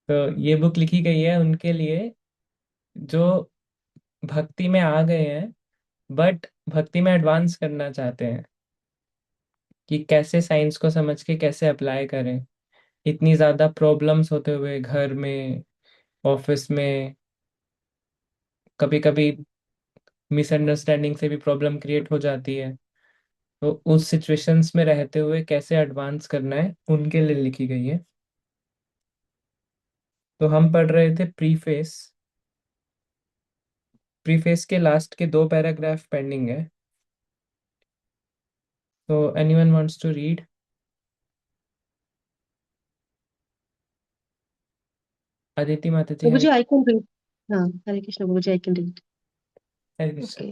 तो ये बुक लिखी गई है उनके लिए जो भक्ति में आ गए हैं, बट भक्ति में एडवांस करना चाहते हैं कि कैसे साइंस को समझ के कैसे अप्लाई करें। इतनी ज़्यादा प्रॉब्लम्स होते हुए घर में, ऑफिस में, कभी कभी मिसअंडरस्टैंडिंग से भी प्रॉब्लम क्रिएट हो जाती है। तो उस सिचुएशंस में रहते हुए कैसे एडवांस करना है, उनके लिए लिखी गई है। तो हम पढ़ रहे थे प्रीफेस। प्रीफेस के लास्ट के 2 पैराग्राफ पेंडिंग है। तो anyone wants to read? Aditi माता जी, प्रभु हरे जी आई कैन रीड। हाँ, हरे कृष्ण प्रभु जी, I can read. Hare Krishna.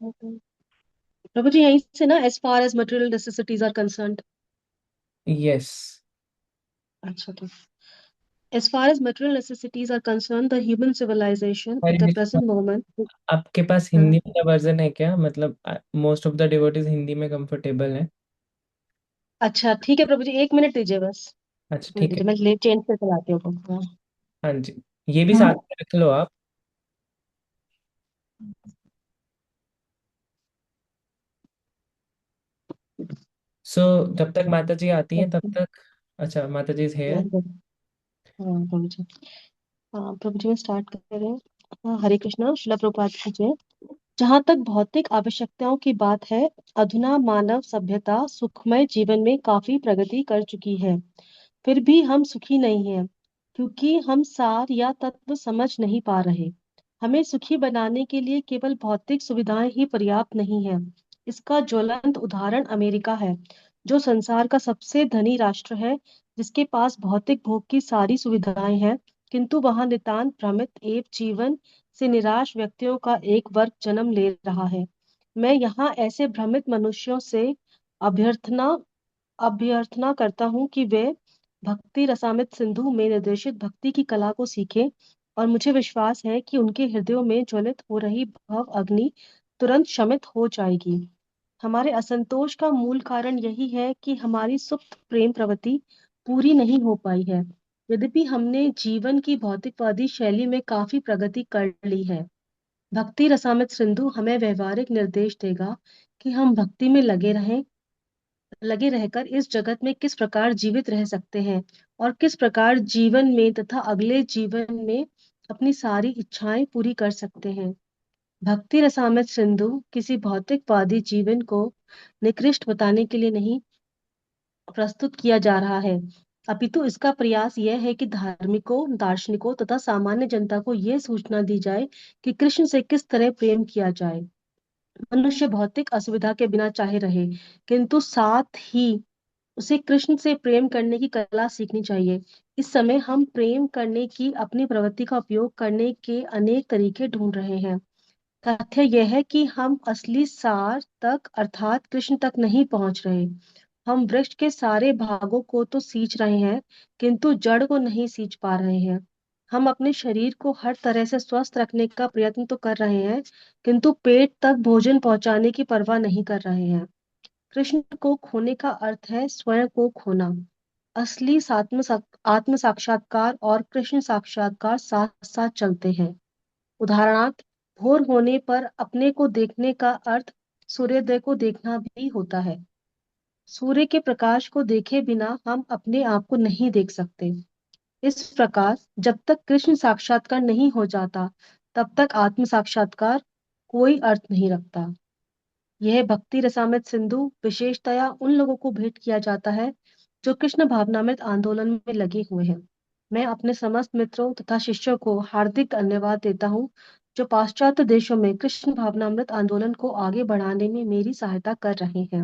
Okay. प्रभु जी यहीं से ना, as far as material necessities are concerned. Yes. अच्छा, ठीक। As far as material necessities are concerned, the human civilization Hare at the Krishna. present moment. आपके पास हाँ, हिंदी में वर्जन है क्या? मतलब most of the devotees Hindi में कंफर्टेबल है। अच्छा ठीक है प्रभु जी, 1 मिनट दीजिए बस। अच्छा, एक मिनट ठीक है। दीजिए, मैं ले चेंज करके लाती हूँ आपको। हाँ। हाँ जी, ये भी साथ में रख लो आप। सो जब तक माता जी आती हैं तब तक। अच्छा, माता जी इज हेयर। हाँ प्रभु जी। हाँ प्रभु जी, मैं स्टार्ट कर रही हूँ। हाँ, हरे कृष्णा, शिला प्रभुपाद की जय। जहाँ तक भौतिक आवश्यकताओं की बात है, अधुना मानव सभ्यता सुखमय जीवन में काफी प्रगति कर चुकी है। फिर भी हम सुखी नहीं हैं, क्योंकि हम सार या तत्व समझ नहीं पा रहे। हमें सुखी बनाने के लिए केवल भौतिक सुविधाएं ही पर्याप्त नहीं है। इसका ज्वलंत उदाहरण अमेरिका है, जो संसार का सबसे धनी राष्ट्र है, जिसके पास भौतिक भोग की सारी सुविधाएं हैं, किंतु वहां नितांत भ्रमित एवं जीवन से निराश व्यक्तियों का एक वर्ग जन्म ले रहा है। मैं यहाँ ऐसे भ्रमित मनुष्यों से अभ्यर्थना अभ्यर्थना करता हूँ कि वे भक्ति रसामृत सिंधु में निर्देशित भक्ति की कला को सीखें, और मुझे विश्वास है कि उनके हृदयों में ज्वलित हो रही भव अग्नि तुरंत शमित हो जाएगी। हमारे असंतोष का मूल कारण यही है कि हमारी सुप्त प्रेम प्रवृत्ति पूरी नहीं हो पाई है। यद्यपि हमने जीवन की भौतिकवादी शैली में काफी प्रगति कर ली है, भक्ति रसामृत सिंधु हमें व्यवहारिक निर्देश देगा कि हम भक्ति में लगे रहकर इस जगत में किस प्रकार जीवित रह सकते हैं, और किस प्रकार जीवन में तथा अगले जीवन में अपनी सारी इच्छाएं पूरी कर सकते हैं। भक्ति रसामृत सिंधु किसी भौतिकवादी जीवन को निकृष्ट बताने के लिए नहीं प्रस्तुत किया जा रहा है, अपितु इसका प्रयास यह है कि धार्मिकों, दार्शनिकों तथा सामान्य जनता को यह सूचना दी जाए कि कृष्ण से किस तरह प्रेम किया जाए। मनुष्य भौतिक असुविधा के बिना चाहे रहे, किंतु साथ ही उसे कृष्ण से प्रेम करने की कला सीखनी चाहिए। इस समय हम प्रेम करने की अपनी प्रवृत्ति का उपयोग करने के अनेक तरीके ढूंढ रहे हैं। तथ्य यह है कि हम असली सार तक अर्थात कृष्ण तक नहीं पहुंच रहे। हम वृक्ष के सारे भागों को तो सींच रहे हैं, किंतु जड़ को नहीं सींच पा रहे हैं। हम अपने शरीर को हर तरह से स्वस्थ रखने का प्रयत्न तो कर रहे हैं, किंतु पेट तक भोजन पहुंचाने की परवाह नहीं कर रहे हैं। कृष्ण को खोने का अर्थ है स्वयं को खोना। असली आत्म साक्षात्कार और कृष्ण साक्षात्कार साथ साथ चलते हैं। उदाहरणार्थ, भोर होने पर अपने को देखने का अर्थ सूर्योदय को देखना भी होता है। सूर्य के प्रकाश को देखे बिना हम अपने आप को नहीं देख सकते। इस प्रकार जब तक कृष्ण साक्षात्कार नहीं हो जाता, तब तक आत्म साक्षात्कार कोई अर्थ नहीं रखता। यह भक्ति रसामृत सिंधु विशेषतया उन लोगों को भेंट किया जाता है जो कृष्ण भावनामृत आंदोलन में लगे हुए हैं। मैं अपने समस्त मित्रों तथा शिष्यों को हार्दिक धन्यवाद देता हूँ, जो पाश्चात्य देशों में कृष्ण भावनामृत आंदोलन को आगे बढ़ाने में मेरी सहायता कर रहे हैं।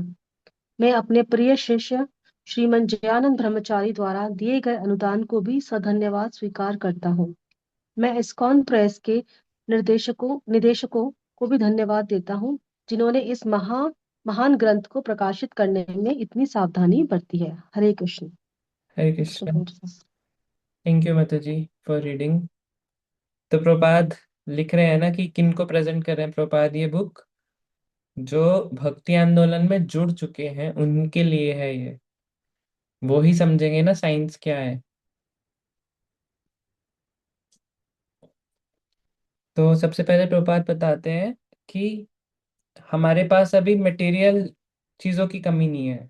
मैं अपने प्रिय शिष्य श्रीमन जयानंद ब्रह्मचारी द्वारा दिए गए अनुदान को भी सधन्यवाद स्वीकार करता हूँ। मैं इस्कॉन प्रेस के निदेशकों को भी धन्यवाद देता हूँ, जिन्होंने इस महान ग्रंथ को प्रकाशित करने में इतनी सावधानी बरती है। हरे कृष्ण। हरे कृष्ण। थैंक यू माता जी फॉर रीडिंग। तो प्रपाद लिख रहे हैं ना कि किन को प्रेजेंट कर रहे हैं प्रपाद ये बुक? जो भक्ति आंदोलन में जुड़ चुके हैं उनके लिए है ये। वो ही समझेंगे ना साइंस क्या है। तो सबसे पहले प्रभुपाद बताते हैं कि हमारे पास अभी मटेरियल चीजों की कमी नहीं है।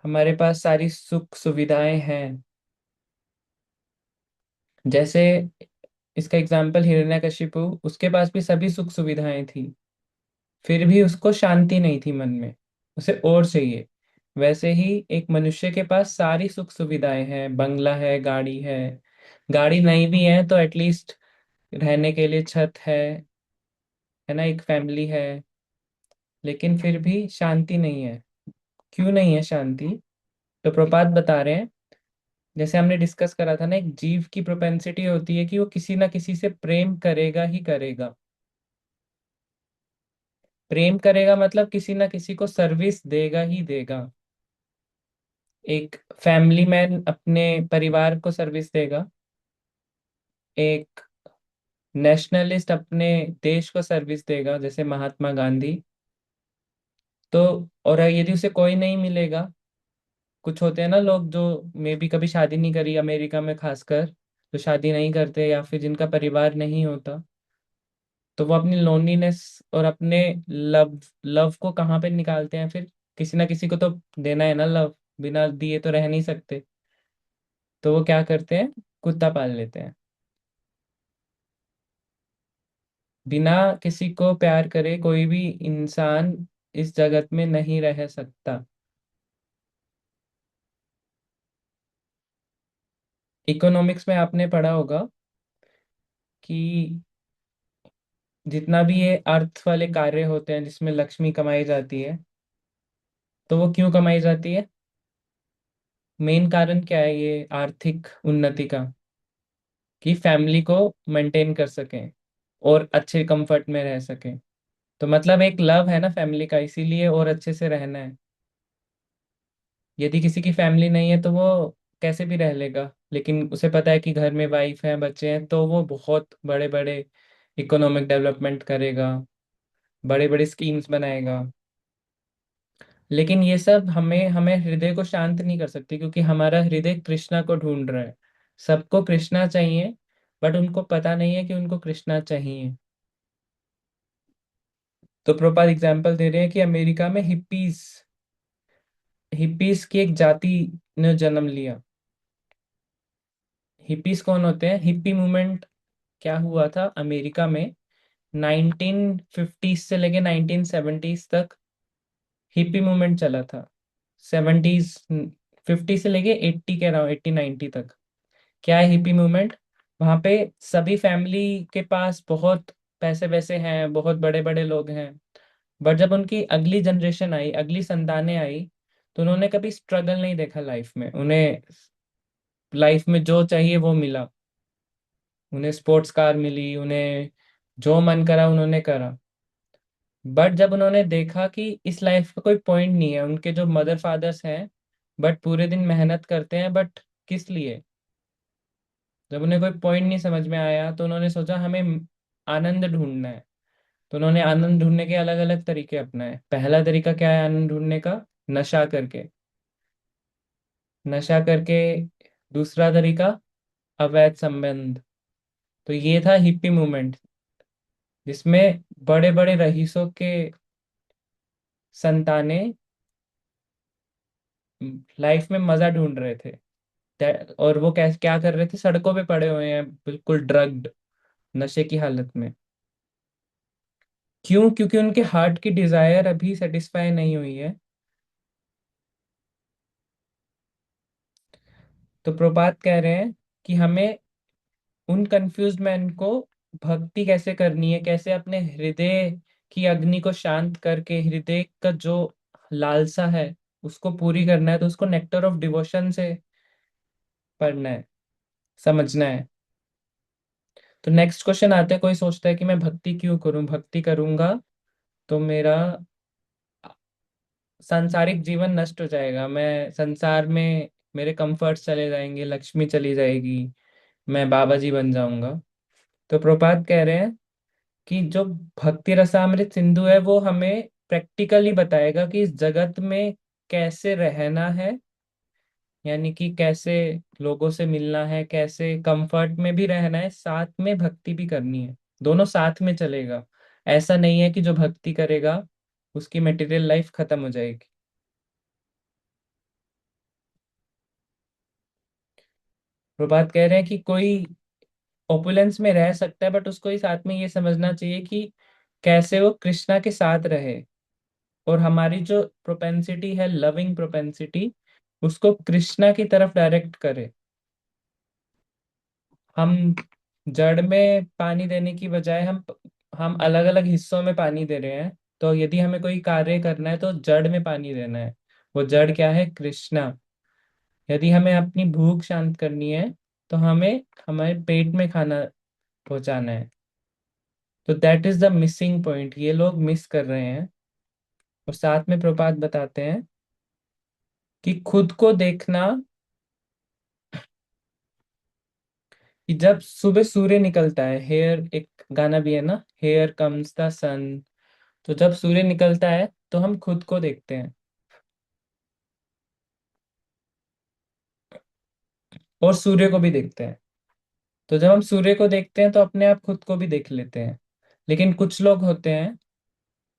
हमारे पास सारी सुख सुविधाएं हैं। जैसे इसका एग्जाम्पल हिरण्यकशिपु, उसके पास भी सभी सुख सुविधाएं थी, फिर भी उसको शांति नहीं थी मन में, उसे और चाहिए। वैसे ही एक मनुष्य के पास सारी सुख सुविधाएं हैं, बंगला है, गाड़ी है। गाड़ी नहीं भी है तो एटलीस्ट रहने के लिए छत है ना, एक फैमिली है। लेकिन फिर भी शांति नहीं है। क्यों नहीं है शांति? तो प्रपात बता रहे हैं, जैसे हमने डिस्कस करा था ना, एक जीव की प्रोपेंसिटी होती है कि वो किसी ना किसी से प्रेम करेगा ही करेगा। प्रेम करेगा मतलब किसी ना किसी को सर्विस देगा ही देगा। एक फैमिली मैन अपने परिवार को सर्विस देगा, एक नेशनलिस्ट अपने देश को सर्विस देगा जैसे महात्मा गांधी। तो और यदि उसे कोई नहीं मिलेगा, कुछ होते हैं ना लोग जो मे भी कभी शादी नहीं करी, अमेरिका में खासकर, तो शादी नहीं करते या फिर जिनका परिवार नहीं होता, तो वो अपनी लोनलीनेस और अपने लव लव को कहाँ पे निकालते हैं फिर? किसी ना किसी को तो देना है ना लव, बिना दिए तो रह नहीं सकते। तो वो क्या करते हैं, कुत्ता पाल लेते हैं। बिना किसी को प्यार करे कोई भी इंसान इस जगत में नहीं रह सकता। इकोनॉमिक्स में आपने पढ़ा होगा कि जितना भी ये अर्थ वाले कार्य होते हैं जिसमें लक्ष्मी कमाई जाती है, तो वो क्यों कमाई जाती है? मेन कारण क्या है ये आर्थिक उन्नति का? कि फैमिली को मेंटेन कर सकें और अच्छे कंफर्ट में रह सकें। तो मतलब एक लव है ना फैमिली का, इसीलिए और अच्छे से रहना है। यदि किसी की फैमिली नहीं है तो वो कैसे भी रह लेगा, लेकिन उसे पता है कि घर में वाइफ है, बच्चे हैं, तो वो बहुत बड़े बड़े इकोनॉमिक डेवलपमेंट करेगा, बड़े बड़े स्कीम्स बनाएगा। लेकिन ये सब हमें हमें हृदय को शांत नहीं कर सकती, क्योंकि हमारा हृदय कृष्णा को ढूंढ रहा है। सबको कृष्णा चाहिए, बट उनको पता नहीं है कि उनको कृष्णा चाहिए। तो प्रोपाल एग्जाम्पल दे रहे हैं कि अमेरिका में हिप्पीज हिप्पीज की एक जाति ने जन्म लिया। हिप्पीज कौन होते हैं? हिप्पी मूवमेंट क्या हुआ था अमेरिका में 1950 से लेके 1970s तक? हिप्पी मूवमेंट चला था 70s, 50 से लेके 80 के अराउंड, 80 90 तक। क्या है हिप्पी मूवमेंट? वहां पे सभी फैमिली के पास बहुत पैसे वैसे हैं, बहुत बड़े बड़े लोग हैं, बट जब उनकी अगली जनरेशन आई, अगली संतानें आई, तो उन्होंने कभी स्ट्रगल नहीं देखा लाइफ में। उन्हें लाइफ में जो चाहिए वो मिला। उन्हें स्पोर्ट्स कार मिली, उन्हें जो मन करा उन्होंने करा। बट जब उन्होंने देखा कि इस लाइफ का कोई पॉइंट नहीं है, उनके जो मदर फादर्स हैं बट पूरे दिन मेहनत करते हैं, बट किस लिए? जब उन्हें कोई पॉइंट नहीं समझ में आया, तो उन्होंने सोचा हमें आनंद ढूंढना है। तो उन्होंने आनंद ढूंढने के अलग अलग तरीके अपनाए। पहला तरीका क्या है आनंद ढूंढने का? नशा करके। नशा करके। दूसरा तरीका, अवैध संबंध। तो ये था हिप्पी मूवमेंट, जिसमें बड़े बड़े रईसों के संतानें लाइफ में मजा ढूंढ रहे थे। और वो क्या क्या कर रहे थे? सड़कों पे पड़े हुए हैं, बिल्कुल ड्रग्ड, नशे की हालत में। क्यों? क्योंकि उनके हार्ट की डिजायर अभी सेटिस्फाई नहीं हुई है। तो प्रभात कह रहे हैं कि हमें उन कंफ्यूज मैन को भक्ति कैसे करनी है, कैसे अपने हृदय की अग्नि को शांत करके हृदय का जो लालसा है उसको पूरी करना है। तो उसको नेक्टर ऑफ डिवोशन से पढ़ना है, समझना है। तो नेक्स्ट क्वेश्चन आते हैं, कोई सोचता है कि मैं भक्ति क्यों करूं, भक्ति करूंगा तो मेरा सांसारिक जीवन नष्ट हो जाएगा, मैं संसार में मेरे कंफर्ट्स चले जाएंगे, लक्ष्मी चली जाएगी, मैं बाबा जी बन जाऊंगा। तो प्रभुपाद कह रहे हैं कि जो भक्ति रसामृत सिंधु है वो हमें प्रैक्टिकली बताएगा कि इस जगत में कैसे रहना है, यानी कि कैसे लोगों से मिलना है, कैसे कंफर्ट में भी रहना है, साथ में भक्ति भी करनी है। दोनों साथ में चलेगा। ऐसा नहीं है कि जो भक्ति करेगा उसकी मटेरियल लाइफ खत्म हो जाएगी। प्रभात कह रहे हैं कि कोई ओपुलेंस में रह सकता है, बट उसको ही साथ में ये समझना चाहिए कि कैसे वो कृष्णा के साथ रहे, और हमारी जो प्रोपेंसिटी है, लविंग प्रोपेंसिटी, उसको कृष्णा की तरफ डायरेक्ट करे। हम जड़ में पानी देने की बजाय हम अलग अलग हिस्सों में पानी दे रहे हैं। तो यदि हमें कोई कार्य करना है तो जड़ में पानी देना है। वो जड़ क्या है? कृष्णा। यदि हमें अपनी भूख शांत करनी है तो हमें हमारे पेट में खाना पहुंचाना है। तो that is the missing point, ये लोग मिस कर रहे हैं। और साथ में प्रपात बताते हैं कि खुद को देखना, कि जब सुबह सूर्य निकलता है, हेयर एक गाना भी है ना, हेयर कम्स द सन। तो जब सूर्य निकलता है तो हम खुद को देखते हैं और सूर्य को भी देखते हैं। तो जब हम सूर्य को देखते हैं तो अपने आप खुद को भी देख लेते हैं। लेकिन कुछ लोग होते हैं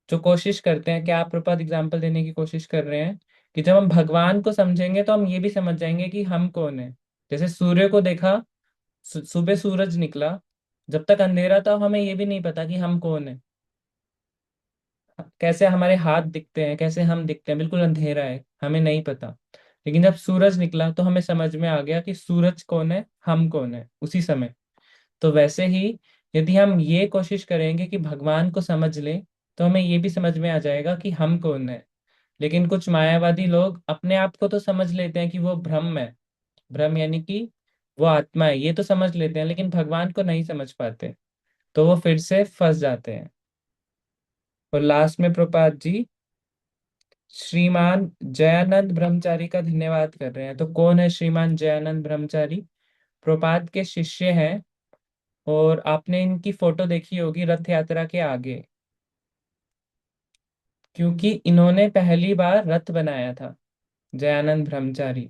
जो कोशिश करते हैं, क्या आप प्रपात एग्जाम्पल देने की कोशिश कर रहे हैं, कि जब हम भगवान को समझेंगे तो हम ये भी समझ जाएंगे कि हम कौन है। जैसे सूर्य को देखा, सुबह सूरज निकला, जब तक अंधेरा था हमें ये भी नहीं पता कि हम कौन है। कैसे हमारे हाथ दिखते हैं, कैसे हम दिखते हैं, बिल्कुल अंधेरा है, हमें नहीं पता। लेकिन जब सूरज निकला तो हमें समझ में आ गया कि सूरज कौन है, हम कौन है, उसी समय। तो वैसे ही यदि हम ये कोशिश करेंगे कि भगवान को समझ लें, तो हमें ये भी समझ में आ जाएगा कि हम कौन है। लेकिन कुछ मायावादी लोग अपने आप को तो समझ लेते हैं कि वो ब्रह्म है। ब्रह्म यानी कि वो आत्मा है, ये तो समझ लेते हैं, लेकिन भगवान को नहीं समझ पाते। तो वो फिर से फंस जाते हैं। और लास्ट में प्रपात जी श्रीमान जयानंद ब्रह्मचारी का धन्यवाद कर रहे हैं। तो कौन है श्रीमान जयानंद ब्रह्मचारी? प्रपात के शिष्य हैं। और आपने इनकी फोटो देखी होगी रथ यात्रा के आगे, क्योंकि इन्होंने पहली बार रथ बनाया था, जयानंद ब्रह्मचारी।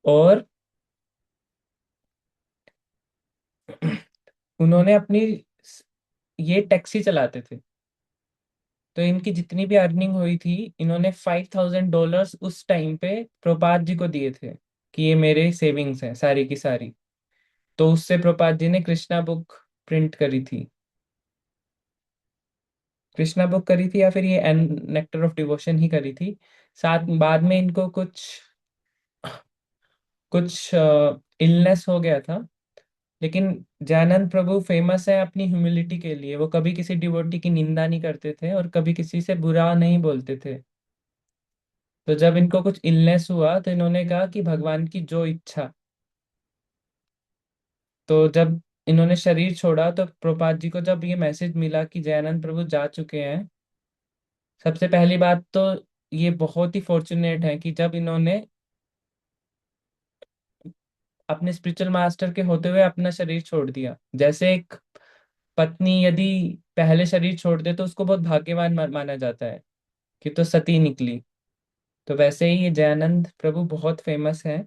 और उन्होंने अपनी, ये टैक्सी चलाते थे। तो इनकी जितनी भी अर्निंग हुई थी, इन्होंने $5,000 उस टाइम पे प्रपात जी को दिए थे, कि ये मेरे सेविंग्स हैं सारी की सारी। तो उससे प्रपात जी ने कृष्णा बुक प्रिंट करी थी। कृष्णा बुक करी थी या फिर ये एन नेक्टर ऑफ डिवोशन ही करी थी। साथ बाद में इनको कुछ कुछ इलनेस हो गया था। लेकिन जयानंद प्रभु फेमस है अपनी ह्यूमिलिटी के लिए। वो कभी किसी डिवोटी की निंदा नहीं करते थे और कभी किसी से बुरा नहीं बोलते थे। तो जब इनको कुछ इलनेस हुआ तो इन्होंने कहा कि भगवान की जो इच्छा। तो जब इन्होंने शरीर छोड़ा तो प्रभुपाद जी को जब ये मैसेज मिला कि जयानंद प्रभु जा चुके हैं, सबसे पहली बात तो ये बहुत ही फॉर्चुनेट है कि जब इन्होंने अपने स्पिरिचुअल मास्टर के होते हुए अपना शरीर छोड़ दिया। जैसे एक पत्नी यदि पहले शरीर छोड़ दे तो उसको बहुत भाग्यवान माना जाता है कि तो सती निकली। तो वैसे ही ये जयानंद प्रभु बहुत फेमस है।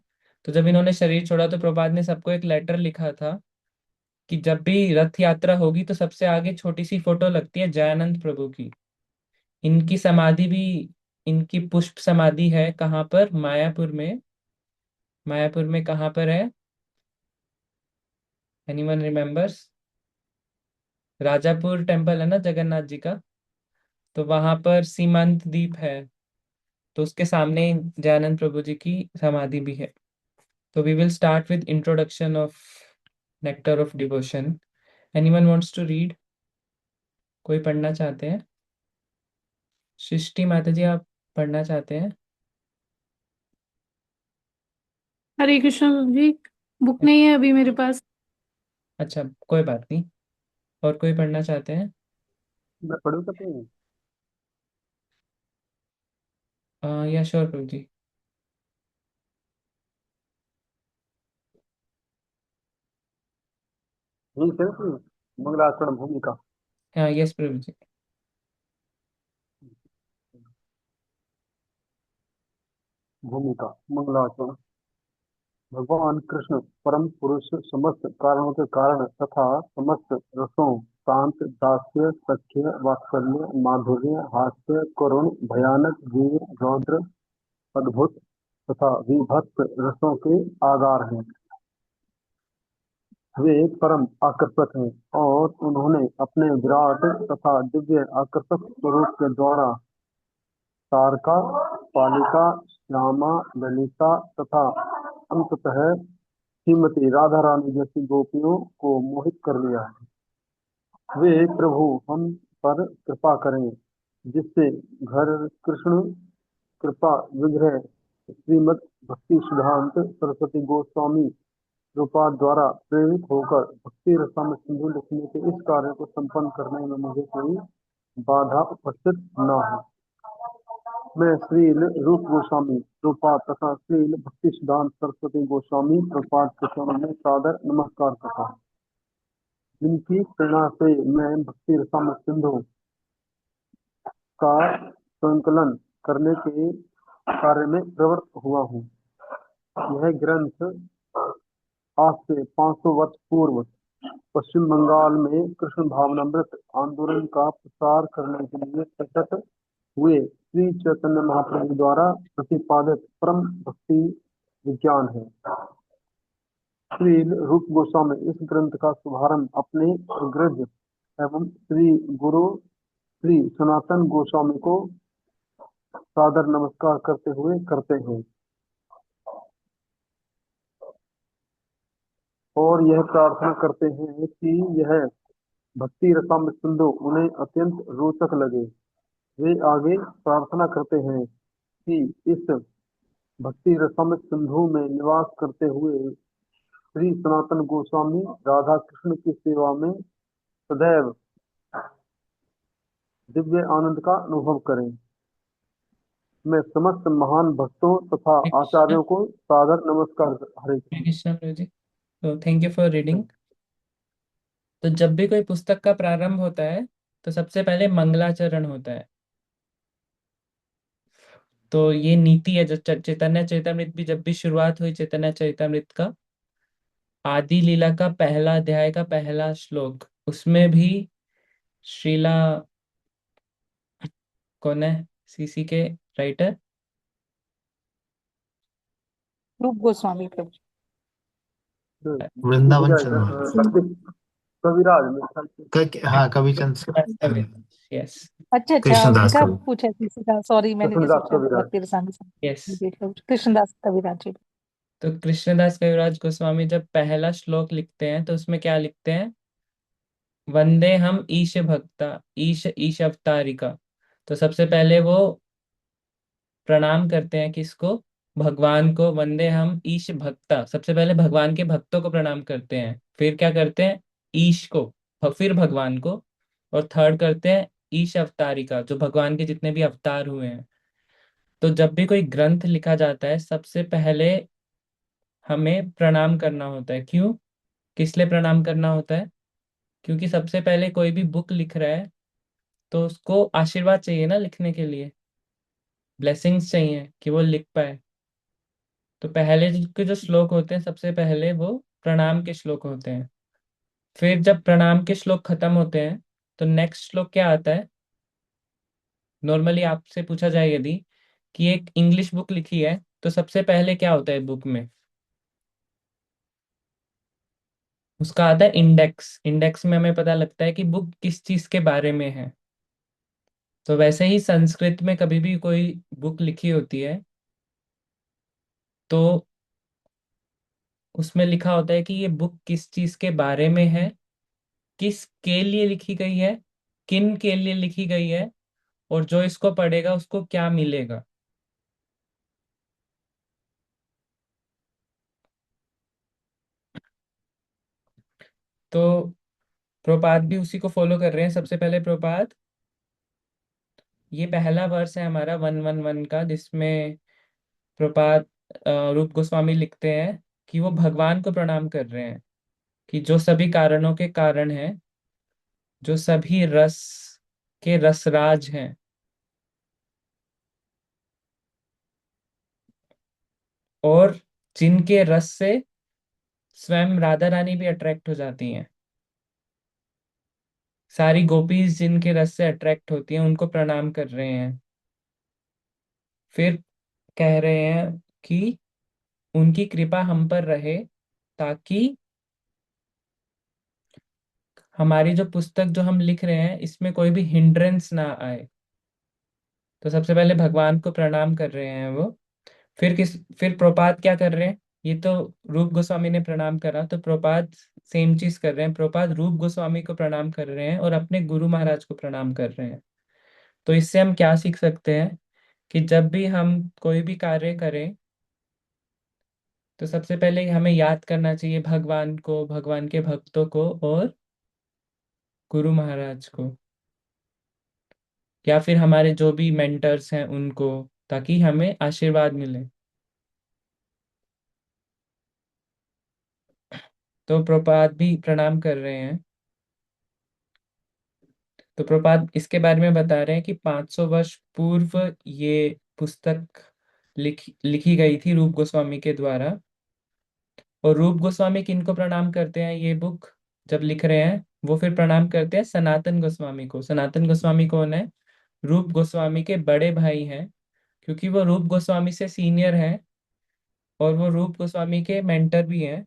तो जब इन्होंने शरीर छोड़ा तो प्रभुपाद ने सबको एक लेटर लिखा था कि जब भी रथ यात्रा होगी तो सबसे आगे छोटी सी फोटो लगती है जयानंद प्रभु की। इनकी समाधि भी, इनकी पुष्प समाधि है कहाँ पर? मायापुर में। मायापुर में कहाँ पर है? Anyone remembers? राजापुर टेम्पल है ना जगन्नाथ जी का, तो वहां पर सीमंत द्वीप है। तो उसके सामने जयानंद प्रभु जी की समाधि भी है। तो we will start with introduction of nectar of devotion. Anyone wants to read? कोई पढ़ना चाहते हैं? सृष्टि माता जी, आप पढ़ना चाहते हैं? हरे कृष्ण प्रभु जी। बुक नहीं है अभी मेरे पास। अच्छा, कोई बात नहीं। और कोई पढ़ना चाहते हैं? मैं पढ़ू सकती हूँ। या श्योर प्रभु जी। यही चलती हूँ। मंगलाचरण भूमिका। हाँ, यस प्रभु जी। भूमिका मंगलाचरण। भगवान कृष्ण परम पुरुष समस्त कारणों के कारण तथा समस्त रसों शांत दास्य सख्य वात्सल्य माधुर्य हास्य करुण भयानक वीर रौद्र अद्भुत तथा विभत्स रसों के आधार हैं। वे परम आकर्षक हैं और उन्होंने अपने विराट तथा दिव्य आकर्षक स्वरूप के द्वारा तारका पालिका श्यामा ललिता तथा अंततः श्रीमती राधा रानी जैसी गोपियों को मोहित कर लिया है। वे प्रभु हम पर कृपा करें जिससे घर कृष्ण कृपा विग्रह श्रीमद भक्ति सिद्धांत सरस्वती गोस्वामी रूपा द्वारा प्रेरित होकर भक्ति रसायन सिंधु लिखने के इस कार्य को संपन्न करने में मुझे कोई बाधा उपस्थित न हो। मैं श्रील रूप गोस्वामी रूपा तथा श्रील भक्ति सिद्धांत सरस्वती गोस्वामी रूपाद के चरणों में सादर नमस्कार करता हूँ, जिनकी प्रेरणा से मैं भक्ति रसायन सिंधु का संकलन करने के कार्य में प्रवृत्त हुआ हूँ। यह ग्रंथ आज से 500 वर्ष पूर्व पश्चिम बंगाल में कृष्ण भावनामृत आंदोलन का प्रसार करने के लिए प्रकट हुए श्री चैतन्य महाप्रभु द्वारा प्रतिपादित परम भक्ति विज्ञान है। श्री रूप गोस्वामी इस ग्रंथ का शुभारंभ अपने अग्रज एवं श्री गुरु श्री सनातन गोस्वामी को सादर नमस्कार करते हुए करते हैं और यह प्रार्थना करते हैं कि यह भक्ति रसामृत सिंधु उन्हें अत्यंत रोचक लगे। वे आगे प्रार्थना करते हैं कि इस भक्ति रसामृत सिंधु में निवास करते हुए श्री सनातन गोस्वामी राधा कृष्ण की सेवा में सदैव दिव्य आनंद का अनुभव करें। मैं समस्त महान भक्तों तथा हरे कृष्णा। आचार्यों को सादर नमस्कार। हरे हरे कृष्ण। कृष्णा प्रभु जी। तो थैंक यू फॉर रीडिंग। तो जब भी कोई पुस्तक का प्रारंभ होता है तो सबसे पहले मंगलाचरण होता है। तो ये नीति है जो चैतन्य चरितमृत भी जब भी शुरुआत हुई चैतन्य चरितमृत का आदि लीला का पहला अध्याय का पहला श्लोक उसमें भी श्रीला कौन है सीसी के राइटर रूप गोस्वामी प्रभु। वृंदावन विजय चंद्र कविराज मेरे ख्याल से। हाँ कविचंद यस अच्छा अच्छा कृष्णदास उनका कवि। पूछा किसी का, सॉरी मैंने कृष्णदास सोचा कविराज। भक्ति रसायन यस। कृष्णदास कविराज जी। तो कृष्णदास कविराज गोस्वामी जब पहला श्लोक लिखते हैं तो उसमें क्या लिखते हैं? वंदे हम ईश भक्ता ईश ईश अवतारिका। तो सबसे पहले वो प्रणाम करते हैं किसको? भगवान को। वंदे हम ईश भक्ता, सबसे पहले भगवान के भक्तों को प्रणाम करते हैं। फिर क्या करते हैं? ईश को, फिर भगवान को, और थर्ड करते हैं ईश अवतारिका, जो भगवान के जितने भी अवतार हुए हैं। तो जब भी कोई ग्रंथ लिखा जाता है सबसे पहले हमें प्रणाम करना होता है। क्यों? किस लिए प्रणाम करना होता है? क्योंकि सबसे पहले कोई भी बुक लिख रहा है तो उसको आशीर्वाद चाहिए ना, लिखने के लिए ब्लेसिंग्स चाहिए कि वो लिख पाए। तो पहले के जो श्लोक होते हैं सबसे पहले वो प्रणाम के श्लोक होते हैं। फिर जब प्रणाम के श्लोक खत्म होते हैं तो नेक्स्ट श्लोक क्या आता है? नॉर्मली आपसे पूछा जाए यदि कि एक इंग्लिश बुक लिखी है तो सबसे पहले क्या होता है बुक में? उसका आता है इंडेक्स। इंडेक्स में हमें पता लगता है कि बुक किस चीज के बारे में है। तो वैसे ही संस्कृत में कभी भी कोई बुक लिखी होती है तो उसमें लिखा होता है कि ये बुक किस चीज के बारे में है, किस के लिए लिखी गई है, किन के लिए लिखी गई है, और जो इसको पढ़ेगा उसको क्या मिलेगा। तो प्रभुपाद भी उसी को फॉलो कर रहे हैं। सबसे पहले प्रभुपाद, ये पहला वर्ष है हमारा 111 का जिसमें प्रभुपाद रूप गोस्वामी लिखते हैं कि वो भगवान को प्रणाम कर रहे हैं कि जो सभी कारणों के कारण हैं, जो सभी रस के रसराज हैं। और जिनके रस से स्वयं राधा रानी भी अट्रैक्ट हो जाती हैं, सारी गोपीज जिनके रस से अट्रैक्ट होती हैं उनको प्रणाम कर रहे हैं। फिर कह रहे हैं कि उनकी कृपा हम पर रहे, ताकि हमारी जो पुस्तक जो हम लिख रहे हैं इसमें कोई भी हिंड्रेंस ना आए। तो सबसे पहले भगवान को प्रणाम कर रहे हैं वो। फिर प्रपात क्या कर रहे हैं? ये तो रूप गोस्वामी ने प्रणाम करा, तो प्रपात सेम चीज कर रहे हैं। प्रपात रूप गोस्वामी को प्रणाम कर रहे हैं और अपने गुरु महाराज को प्रणाम कर रहे हैं। तो इससे हम क्या सीख सकते हैं कि जब भी हम कोई भी कार्य करें तो सबसे पहले हमें याद करना चाहिए भगवान को, भगवान के भक्तों को और गुरु महाराज को, या फिर हमारे जो भी मेंटर्स हैं उनको, ताकि हमें आशीर्वाद मिले। तो प्रपात भी प्रणाम कर रहे हैं। तो प्रपात इसके बारे में बता रहे हैं कि 500 वर्ष पूर्व ये पुस्तक लिखी गई थी रूप गोस्वामी के द्वारा। और रूप गोस्वामी किनको प्रणाम करते हैं? ये बुक जब लिख रहे हैं वो फिर प्रणाम करते हैं सनातन गोस्वामी को। सनातन गोस्वामी कौन है? रूप गोस्वामी के बड़े भाई हैं, क्योंकि वो रूप गोस्वामी से सीनियर हैं और वो रूप गोस्वामी के मेंटर भी हैं।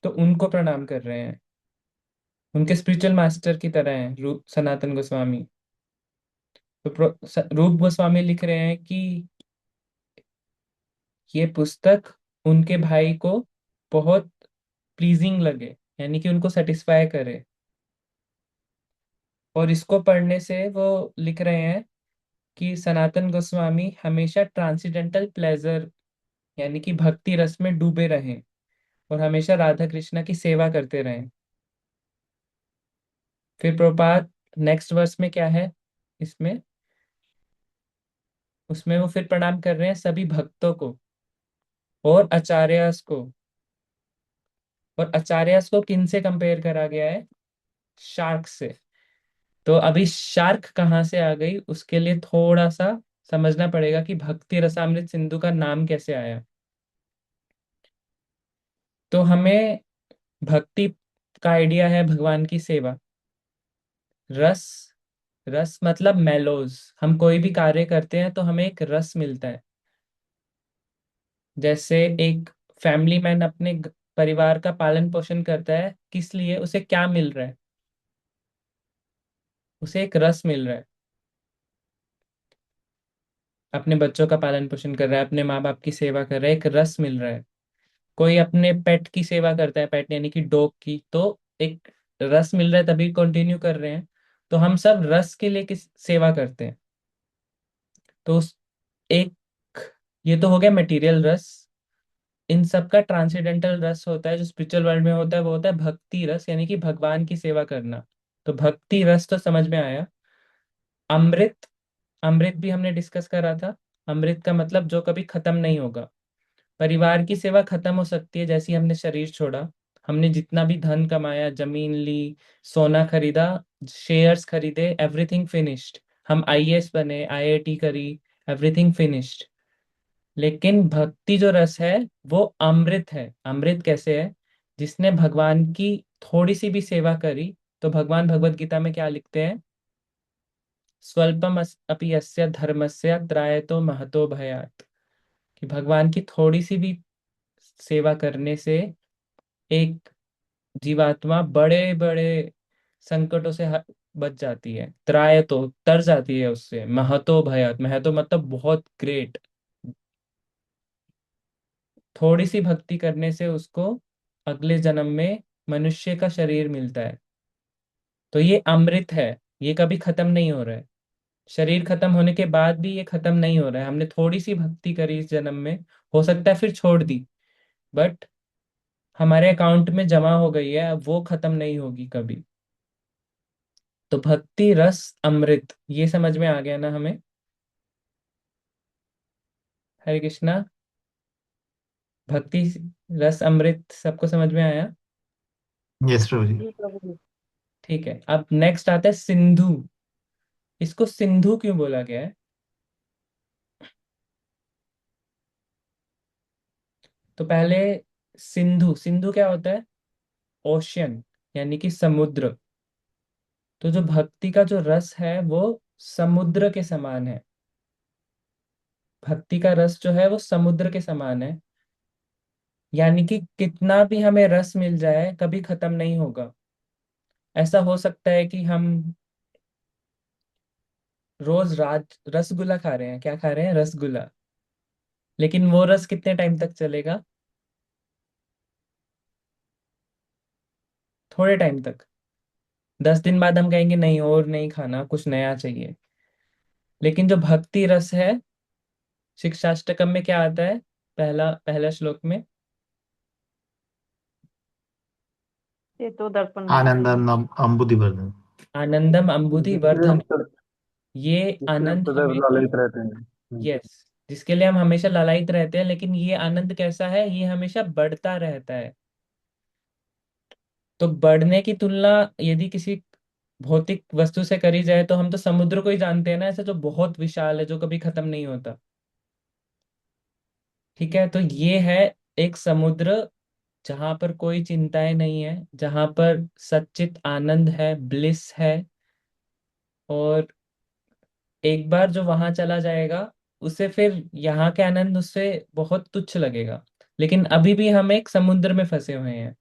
तो उनको प्रणाम कर रहे हैं, उनके स्पिरिचुअल मास्टर की तरह हैं रूप सनातन गोस्वामी। तो रूप गोस्वामी लिख रहे हैं कि ये पुस्तक उनके भाई को बहुत प्लीजिंग लगे, यानी कि उनको सेटिस्फाई करे। और इसको पढ़ने से वो लिख रहे हैं कि सनातन गोस्वामी हमेशा ट्रांसेंडेंटल प्लेजर यानी कि भक्ति रस में डूबे रहें और हमेशा राधा कृष्णा की सेवा करते रहें। फिर प्रभुपाद नेक्स्ट वर्स में क्या है इसमें, उसमें वो फिर प्रणाम कर रहे हैं सभी भक्तों को और आचार्यस को। और आचार्यस को किन से कंपेयर करा गया है? शार्क से। तो अभी शार्क कहाँ से आ गई उसके लिए थोड़ा सा समझना पड़ेगा कि भक्ति रसामृत सिंधु का नाम कैसे आया। तो हमें भक्ति का आइडिया है भगवान की सेवा। रस, रस मतलब मेलोज। हम कोई भी कार्य करते हैं तो हमें एक रस मिलता है। जैसे एक फैमिली मैन अपने परिवार का पालन पोषण करता है, किस लिए? उसे क्या मिल रहा है? उसे एक रस मिल रहा है। अपने बच्चों का पालन पोषण कर रहा है, अपने माँ बाप की सेवा कर रहा है, एक रस मिल रहा है। कोई अपने पेट की सेवा करता है, पेट यानी कि डॉग की, तो एक रस मिल रहा है तभी कंटिन्यू कर रहे हैं। तो हम सब रस के लिए किस सेवा करते हैं। तो एक ये तो हो गया मटेरियल रस। इन सब का ट्रांसेंडेंटल रस होता है जो स्पिरिचुअल वर्ल्ड में होता है, वो होता है भक्ति रस, यानी कि भगवान की सेवा करना। तो भक्ति रस तो समझ में आया। अमृत, अमृत भी हमने डिस्कस करा था। अमृत का मतलब जो कभी खत्म नहीं होगा। परिवार की सेवा खत्म हो सकती है, जैसे ही हमने शरीर छोड़ा। हमने जितना भी धन कमाया, जमीन ली, सोना खरीदा, शेयर्स खरीदे, एवरीथिंग फिनिश्ड। हम आईएएस बने, आईआईटी करी, एवरीथिंग फिनिश्ड। लेकिन भक्ति जो रस है वो अमृत है। अमृत कैसे है? जिसने भगवान की थोड़ी सी भी सेवा करी, तो भगवान भगवत गीता में क्या लिखते हैं? स्वल्पम अपि यस्य धर्मस्य त्रायतो महतो भयात्। कि भगवान की थोड़ी सी भी सेवा करने से एक जीवात्मा बड़े बड़े संकटों से बच जाती है। त्रायतो तर जाती है उससे, महतो भयात्, महतो मतलब बहुत ग्रेट। थोड़ी सी भक्ति करने से उसको अगले जन्म में मनुष्य का शरीर मिलता है। तो ये अमृत है, ये कभी खत्म नहीं हो रहा है। शरीर खत्म होने के बाद भी ये खत्म नहीं हो रहा है। हमने थोड़ी सी भक्ति करी इस जन्म में, हो सकता है फिर छोड़ दी, बट हमारे अकाउंट में जमा हो गई है, अब वो खत्म नहीं होगी कभी। तो भक्ति रस अमृत, ये समझ में आ गया ना हमें? हरे कृष्णा। भक्ति रस अमृत सबको समझ में आया? यस प्रभु जी। जी प्रभु जी। ठीक है, अब नेक्स्ट आता है सिंधु। इसको सिंधु क्यों बोला गया है? तो पहले सिंधु, सिंधु क्या होता है? ओशियन, यानी कि समुद्र। तो जो भक्ति का जो रस है वो समुद्र के समान है। भक्ति का रस जो है वो समुद्र के समान है, यानी कि कितना भी हमें रस मिल जाए कभी खत्म नहीं होगा। ऐसा हो सकता है कि हम रोज रात रसगुल्ला खा रहे हैं, क्या खा रहे हैं? रसगुल्ला। लेकिन वो रस कितने टाइम तक चलेगा? थोड़े टाइम तक। 10 दिन बाद हम कहेंगे नहीं, और नहीं खाना, कुछ नया चाहिए। लेकिन जो भक्ति रस है, शिक्षाष्टकम में क्या आता है? पहला पहला श्लोक में, ये तो दर्पण में। आनंदम अम्बुदिवर्धन। आनंदम अम्बुधि जिससे वर्धन। हम सद- ये जिससे हम आनंद सदैव हमें, लालयित रहते हैं। यस, जिसके लिए हम हमेशा लालायित रहते हैं। लेकिन ये आनंद कैसा है? ये हमेशा बढ़ता रहता है। तो बढ़ने की तुलना यदि किसी भौतिक वस्तु से करी जाए तो हम तो समुद्र को ही जानते हैं ना, ऐसा जो बहुत विशाल है, जो कभी खत्म नहीं होता। ठीक है, तो ये है एक समुद्र जहां पर कोई चिंताएं नहीं है, जहां पर सच्चित आनंद है, ब्लिस है। और एक बार जो वहां चला जाएगा, उसे फिर यहाँ के आनंद उससे बहुत तुच्छ लगेगा। लेकिन अभी भी हम एक समुद्र में फंसे हुए हैं।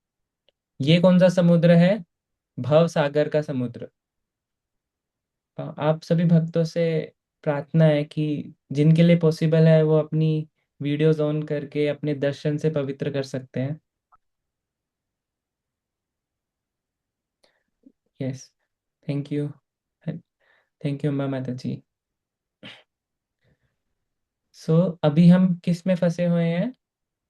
ये कौन सा समुद्र है? भव सागर का समुद्र। आप सभी भक्तों से प्रार्थना है कि जिनके लिए पॉसिबल है वो अपनी वीडियोज ऑन करके अपने दर्शन से पवित्र कर सकते हैं। Yes, thank you, thank you अम्मा माता जी। सो अभी हम किस में फंसे हुए हैं?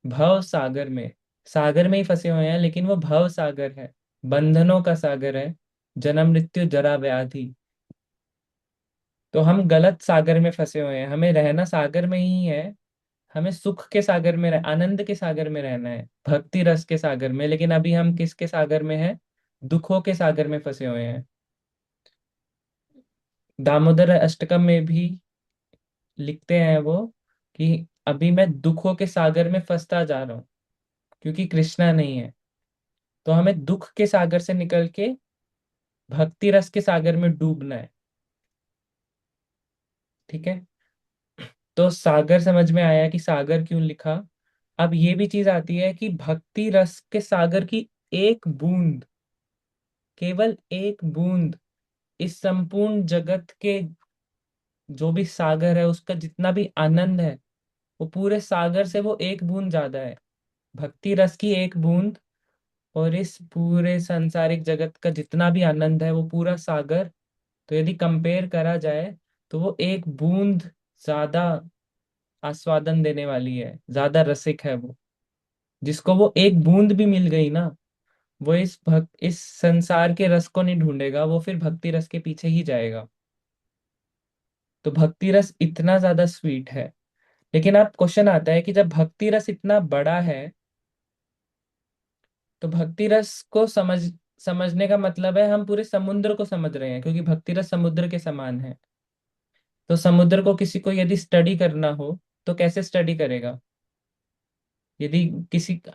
भव सागर में। सागर में ही फंसे हुए हैं, लेकिन वो भव सागर है, बंधनों का सागर है, जन्म मृत्यु जरा व्याधि। तो हम गलत सागर में फंसे हुए हैं। हमें रहना सागर में ही है। हमें सुख के सागर में आनंद के सागर में रहना है, भक्ति रस के सागर में। लेकिन अभी हम किसके सागर में हैं? दुखों के सागर में फंसे हुए हैं। दामोदर अष्टकम में भी लिखते हैं वो कि अभी मैं दुखों के सागर में फंसता जा रहा हूँ, क्योंकि कृष्णा नहीं है। तो हमें दुख के सागर से निकल के भक्ति रस के सागर में डूबना है। ठीक है, तो सागर समझ में आया कि सागर क्यों लिखा। अब ये भी चीज आती है कि भक्ति रस के सागर की एक बूंद, केवल एक बूंद, इस संपूर्ण जगत के जो भी सागर है उसका जितना भी आनंद है, वो पूरे सागर से वो एक बूंद ज्यादा है। भक्ति रस की एक बूंद और इस पूरे सांसारिक जगत का जितना भी आनंद है वो पूरा सागर। तो यदि कंपेयर करा जाए तो वो एक बूंद ज्यादा आस्वादन देने वाली है, ज्यादा रसिक है वो। जिसको वो एक बूंद भी मिल गई ना, वो इस संसार के रस को नहीं ढूंढेगा, वो फिर भक्ति रस के पीछे ही जाएगा। तो भक्ति रस इतना ज्यादा स्वीट है। लेकिन अब क्वेश्चन आता है कि जब भक्ति रस इतना बड़ा है, तो भक्ति रस को समझने का मतलब है हम पूरे समुद्र को समझ रहे हैं, क्योंकि भक्ति रस समुद्र के समान है। तो समुद्र को किसी को यदि स्टडी करना हो तो कैसे स्टडी करेगा? यदि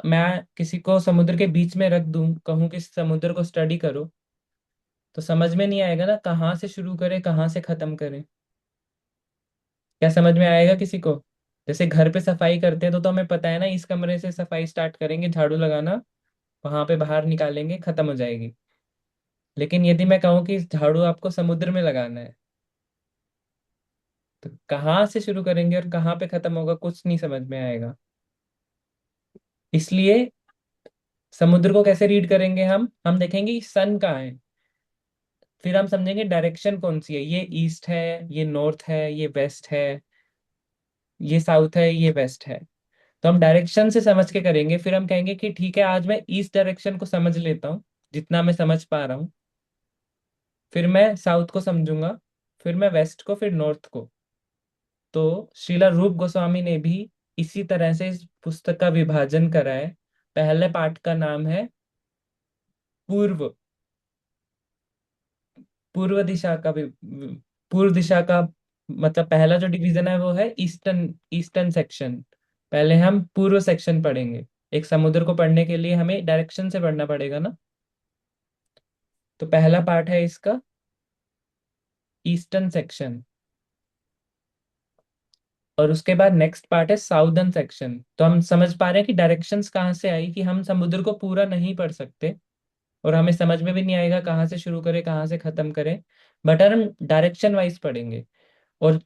मैं किसी को समुद्र के बीच में रख दूं, कहूं कि समुद्र को स्टडी करो, तो समझ में नहीं आएगा ना, कहाँ से शुरू करें कहाँ से खत्म करें। क्या समझ में आएगा किसी को? जैसे घर पे सफाई करते हैं तो हमें पता है ना, इस कमरे से सफाई स्टार्ट करेंगे, झाड़ू लगाना, वहां पे बाहर निकालेंगे, खत्म हो जाएगी। लेकिन यदि मैं कहूँ कि झाड़ू आपको समुद्र में लगाना है, तो कहाँ से शुरू करेंगे और कहाँ पे खत्म होगा, कुछ नहीं समझ में आएगा। इसलिए समुद्र को कैसे रीड करेंगे? हम देखेंगे कि सन कहाँ है, फिर हम समझेंगे डायरेक्शन कौन सी है। ये ईस्ट है, ये नॉर्थ है, ये वेस्ट है, ये साउथ है, ये वेस्ट है। तो हम डायरेक्शन से समझ के करेंगे। फिर हम कहेंगे कि ठीक है, आज मैं ईस्ट डायरेक्शन को समझ लेता हूँ, जितना मैं समझ पा रहा हूँ। फिर मैं साउथ को समझूंगा, फिर मैं वेस्ट को, फिर नॉर्थ को। तो श्रीला रूप गोस्वामी ने भी इसी तरह से इस पुस्तक का विभाजन करा है। पहले पार्ट का नाम है पूर्व, पूर्व दिशा का भी, पूर्व दिशा का मतलब पहला जो डिवीजन है वो है ईस्टर्न, ईस्टर्न सेक्शन। पहले हम पूर्व सेक्शन पढ़ेंगे। एक समुद्र को पढ़ने के लिए हमें डायरेक्शन से पढ़ना पड़ेगा ना। तो पहला पार्ट है इसका ईस्टर्न सेक्शन, और उसके बाद नेक्स्ट पार्ट है साउदर्न सेक्शन। तो हम समझ पा रहे हैं कि डायरेक्शंस कहाँ से आई, कि हम समुद्र को पूरा नहीं पढ़ सकते और हमें समझ में भी नहीं आएगा कहाँ से शुरू करें कहाँ से खत्म करें। बट हम डायरेक्शन वाइज पढ़ेंगे। और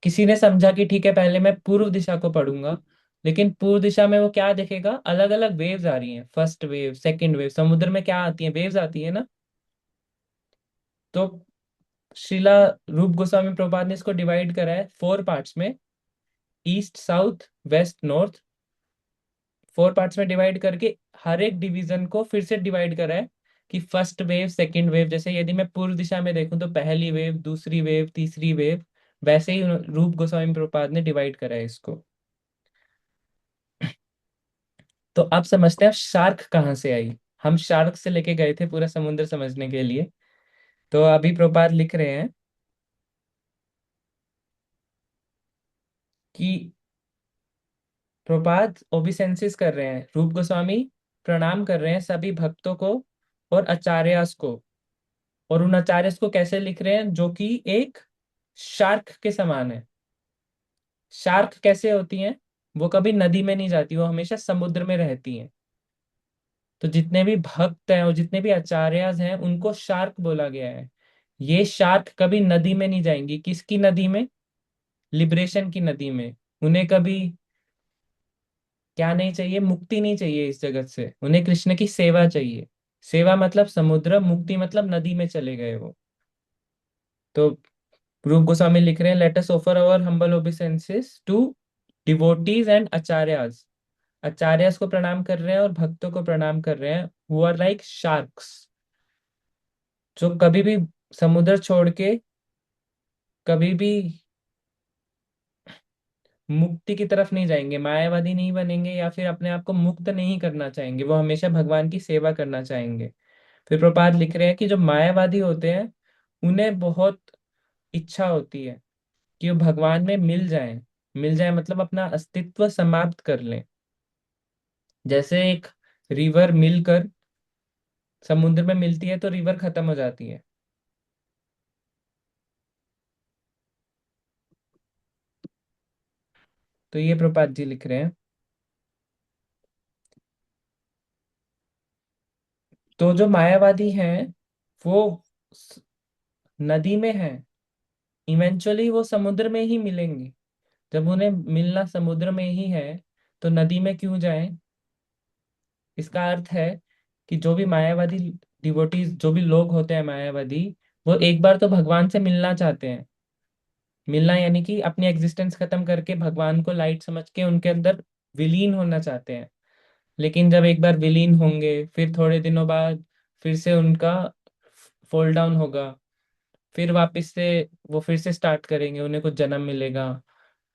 किसी ने समझा कि ठीक है पहले मैं पूर्व दिशा को पढ़ूंगा, लेकिन पूर्व दिशा में वो क्या देखेगा, अलग अलग वेव्स आ रही हैं, फर्स्ट वेव सेकंड वेव। समुद्र में क्या आती है, वेव्स आती है ना। तो शिला रूप गोस्वामी प्रभुपाद ने इसको डिवाइड करा है 4 पार्ट्स में, east south west north. 4 parts में डिवाइड करके हर एक डिवीजन को फिर से डिवाइड करा है कि फर्स्ट वेव सेकंड वेव। जैसे यदि मैं पूर्व दिशा में देखूं तो पहली वेव, दूसरी वेव, तीसरी वेव, वैसे ही रूप गोस्वामी प्रभुपाद ने डिवाइड करा है इसको। तो अब समझते हैं शार्क कहाँ से आई। हम शार्क से लेके गए थे पूरा समुद्र समझने के लिए। तो अभी प्रभुपाद लिख रहे हैं कि प्रभुपाद ओबिसेंसिस कर रहे हैं, रूप गोस्वामी प्रणाम कर रहे हैं सभी भक्तों को और आचार्यस को। और उन आचार्यस को कैसे लिख रहे हैं, जो कि एक शार्क के समान है। शार्क कैसे होती हैं, वो कभी नदी में नहीं जाती, वो हमेशा समुद्र में रहती हैं। तो जितने भी भक्त हैं और जितने भी आचार्यस हैं उनको शार्क बोला गया है। ये शार्क कभी नदी में नहीं जाएंगी। किसकी नदी में, लिबरेशन की नदी में। उन्हें कभी क्या नहीं चाहिए, मुक्ति नहीं चाहिए इस जगत से, उन्हें कृष्ण की सेवा चाहिए। सेवा मतलब समुद्र, मुक्ति मतलब नदी में चले गए वो। तो रूप गोस्वामी लिख रहे हैं, let us offer our humble obeisances to devotees and acharyas. Acharyas को प्रणाम कर रहे हैं और भक्तों को प्रणाम कर रहे हैं, हु आर लाइक शार्क्स, जो कभी भी समुद्र छोड़ के कभी भी मुक्ति की तरफ नहीं जाएंगे, मायावादी नहीं बनेंगे या फिर अपने आप को मुक्त नहीं करना चाहेंगे, वो हमेशा भगवान की सेवा करना चाहेंगे। फिर प्रपात लिख रहे हैं कि जो मायावादी होते हैं उन्हें बहुत इच्छा होती है कि वो भगवान में मिल जाएं। मिल जाए मतलब अपना अस्तित्व समाप्त कर लें। जैसे एक रिवर मिलकर समुद्र में मिलती है तो रिवर खत्म हो जाती है। तो ये प्रपात जी लिख रहे हैं। तो जो मायावादी हैं वो स- नदी में हैं, इवेंचुअली वो समुद्र में ही मिलेंगे। जब उन्हें मिलना समुद्र में ही है तो नदी में क्यों जाएं। इसका अर्थ है कि जो भी मायावादी डिवोटीज, जो भी लोग होते हैं मायावादी, वो एक बार तो भगवान से मिलना चाहते हैं। मिलना यानी कि अपनी एग्जिस्टेंस खत्म करके भगवान को लाइट समझ के उनके अंदर विलीन होना चाहते हैं। लेकिन जब एक बार विलीन होंगे फिर थोड़े दिनों बाद फिर से उनका फॉल डाउन होगा, फिर वापस से वो फिर से स्टार्ट करेंगे, उन्हें कुछ जन्म मिलेगा।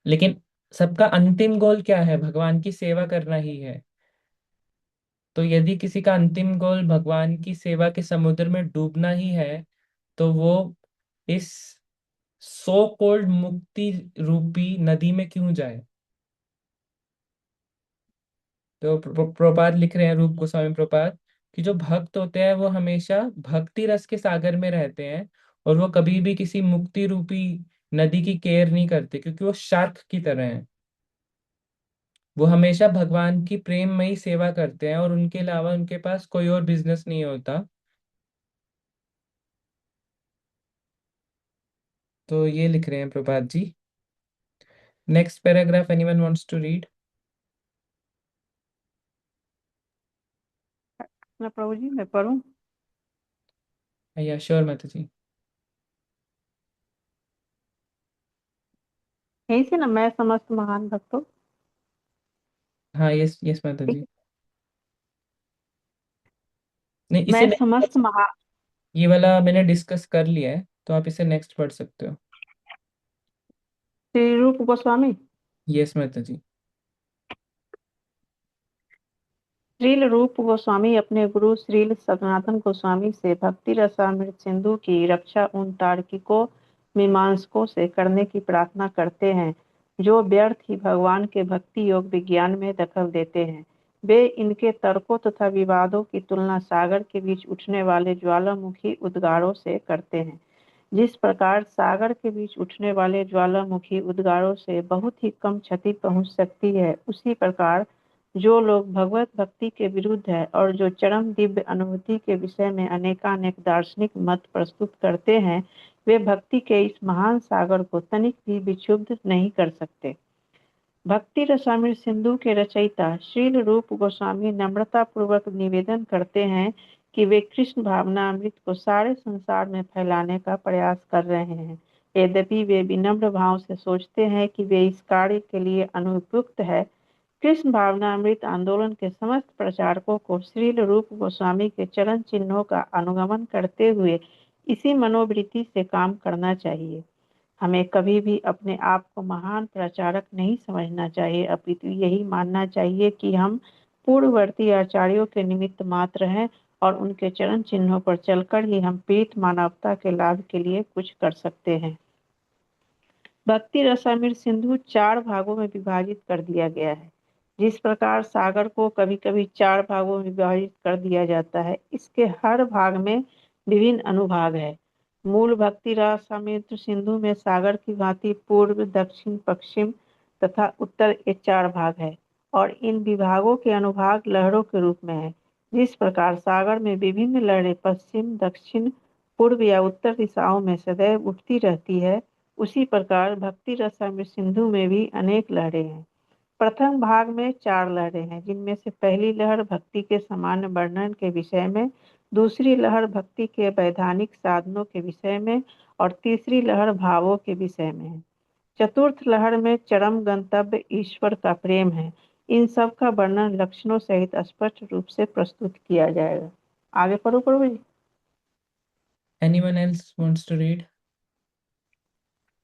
लेकिन सबका अंतिम गोल क्या है, भगवान की सेवा करना ही है। तो यदि किसी का अंतिम गोल भगवान की सेवा के समुद्र में डूबना ही है तो वो इस सो कोल्ड मुक्ति रूपी नदी में क्यों जाए। तो प्रपात लिख रहे हैं, रूप गोस्वामी प्रपात, कि जो भक्त होते हैं वो हमेशा भक्ति रस के सागर में रहते हैं और वो कभी भी किसी मुक्ति रूपी नदी की केयर नहीं करते, क्योंकि वो शार्क की तरह हैं। वो हमेशा भगवान की प्रेममयी सेवा करते हैं और उनके अलावा उनके पास कोई और बिजनेस नहीं होता। तो ये लिख रहे हैं Prabhat ji. Next paragraph, anyone wants to read? ना प्रभु जी मैं पढ़ूं? या श्योर माता जी। यही से ना, मैं समस्त महान भक्तों। हाँ यस यस माता ठीक जी। है। नहीं इसे मैं नहीं पढ़ समस्त सकते। महान। ये वाला मैंने डिस्कस कर लिया है, तो आप इसे नेक्स्ट पढ़ सकते हो। श्री रूप गोस्वामी। यस माता जी। श्रील रूप गोस्वामी अपने गुरु श्रील सनातन गोस्वामी से भक्ति रसामृत सिंधु की रक्षा उन तार्किकों मीमांसकों से करने की प्रार्थना करते हैं जो व्यर्थ ही भगवान के भक्ति योग विज्ञान में दखल देते हैं। वे इनके तर्कों तथा विवादों की तुलना सागर के बीच उठने वाले ज्वालामुखी उद्गारों से करते हैं। जिस प्रकार सागर के बीच उठने वाले ज्वालामुखी उद्गारों से बहुत ही कम क्षति पहुंच सकती है, उसी प्रकार जो लोग भगवत भक्ति के विरुद्ध है और जो चरम दिव्य अनुभूति के विषय में अनेकानेक दार्शनिक मत प्रस्तुत करते हैं, वे भक्ति के इस महान सागर को तनिक भी विक्षुब्ध नहीं कर सकते। भक्ति रसामृत सिंधु के रचयिता श्रील रूप गोस्वामी नम्रता पूर्वक निवेदन करते हैं कि वे कृष्ण भावनामृत को सारे संसार में फैलाने का प्रयास कर रहे हैं। यद्यपि वे विनम्र भाव से सोचते हैं कि वे इस कार्य के लिए अनुपयुक्त है, कृष्ण भावनामृत आंदोलन के समस्त प्रचारकों को श्रील रूप गोस्वामी के चरण चिन्हों का अनुगमन करते हुए इसी मनोवृत्ति से काम करना चाहिए। हमें कभी भी अपने आप को महान प्रचारक नहीं समझना चाहिए, अपितु यही मानना चाहिए कि हम पूर्ववर्ती आचार्यों के निमित्त मात्र हैं और उनके चरण चिन्हों पर चलकर ही हम पीड़ित मानवता के लाभ के लिए कुछ कर सकते हैं। भक्ति रसामृत सिंधु 4 भागों में विभाजित कर दिया गया है। जिस प्रकार सागर को कभी कभी 4 भागों में विभाजित कर दिया जाता है, इसके हर भाग में विभिन्न अनुभाग है। मूल भक्ति रसामृत सिंधु में सागर की भांति पूर्व, दक्षिण, पश्चिम तथा उत्तर ये 4 भाग है और इन विभागों के अनुभाग लहरों के रूप में है। जिस प्रकार सागर में विभिन्न लहरें पश्चिम, दक्षिण, पूर्व या उत्तर दिशाओं में सदैव उठती रहती है, उसी प्रकार भक्ति रसामृत सिंधु में भी अनेक लहरें हैं। प्रथम भाग में 4 लहरें हैं, जिनमें से पहली लहर भक्ति के सामान्य वर्णन के विषय में, दूसरी लहर भक्ति के वैधानिक साधनों के विषय में और तीसरी लहर भावों के विषय में है। चतुर्थ लहर में चरम गंतव्य ईश्वर का प्रेम है। इन सब का वर्णन लक्षणों सहित स्पष्ट रूप से प्रस्तुत किया जाएगा। आगे पढ़ो प्रभु जी। Anyone else wants to read?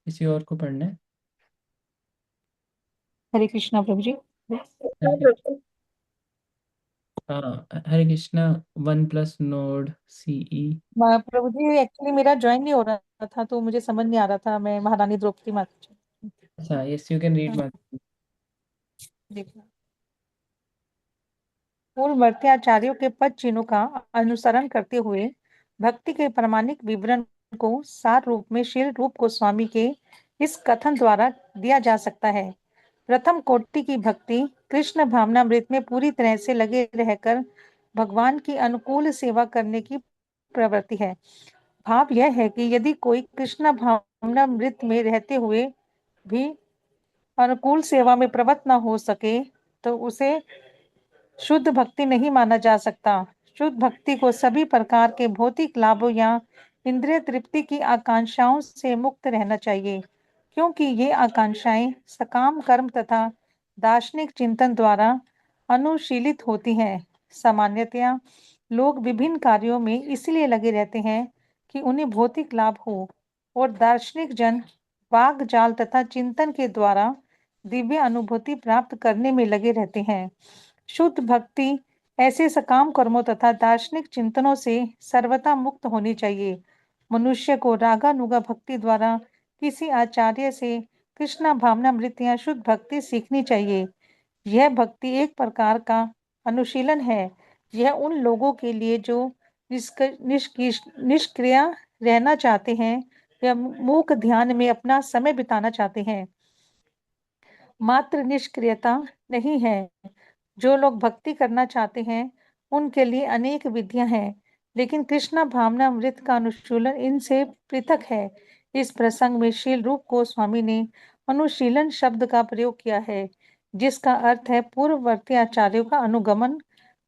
किसी और को पढ़ना है? हरे कृष्णा प्रभु जी। हाँ, हरे कृष्णा 1+ नोड CE। प्रभु जी एक्चुअली मेरा ज्वाइन नहीं हो रहा था तो मुझे समझ नहीं आ रहा था। मैं महारानी द्रौपदी माता अच्छा, yes, you can read Mata। देखना। पूर्ववर्ती आचार्यों के पद चिन्हों का अनुसरण करते हुए भक्ति के प्रामाणिक विवरण को सार रूप में श्रील रूप गोस्वामी के इस कथन द्वारा दिया जा सकता है। प्रथम कोटि की भक्ति कृष्ण भावनामृत में पूरी तरह से लगे रहकर भगवान की अनुकूल सेवा करने की प्रवृत्ति है। भाव यह है कि यदि कोई कृष्ण भावनामृत में रहते हुए भी अनुकूल सेवा में प्रवृत्त न हो सके तो उसे शुद्ध भक्ति नहीं माना जा सकता। शुद्ध भक्ति को सभी प्रकार के भौतिक लाभों या इंद्रिय तृप्ति की आकांक्षाओं से मुक्त रहना चाहिए, क्योंकि ये आकांक्षाएं सकाम कर्म तथा दार्शनिक चिंतन द्वारा अनुशीलित होती हैं। सामान्यतया लोग विभिन्न कार्यों में इसलिए लगे रहते हैं कि उन्हें भौतिक लाभ हो और दार्शनिक जन वाग जाल तथा चिंतन के द्वारा दिव्य अनुभूति प्राप्त करने में लगे रहते हैं। शुद्ध भक्ति ऐसे सकाम कर्मों तथा दार्शनिक चिंतनों से सर्वथा मुक्त होनी चाहिए। मनुष्य को रागानुगा भक्ति द्वारा किसी आचार्य से कृष्णा भावनामृत या शुद्ध भक्ति सीखनी चाहिए। यह भक्ति एक प्रकार का अनुशीलन है। यह उन लोगों के लिए जो निष्क्रिय रहना चाहते हैं या मूक ध्यान में अपना समय बिताना चाहते हैं। मात्र निष्क्रियता नहीं है। जो लोग भक्ति करना चाहते हैं उनके लिए अनेक विधियां हैं, लेकिन कृष्णा भावनामृत का अनुशीलन इनसे पृथक है। इस प्रसंग में श्रील रूप गोस्वामी ने अनुशीलन शब्द का प्रयोग किया है, जिसका अर्थ है पूर्ववर्ती आचार्यों का अनुगमन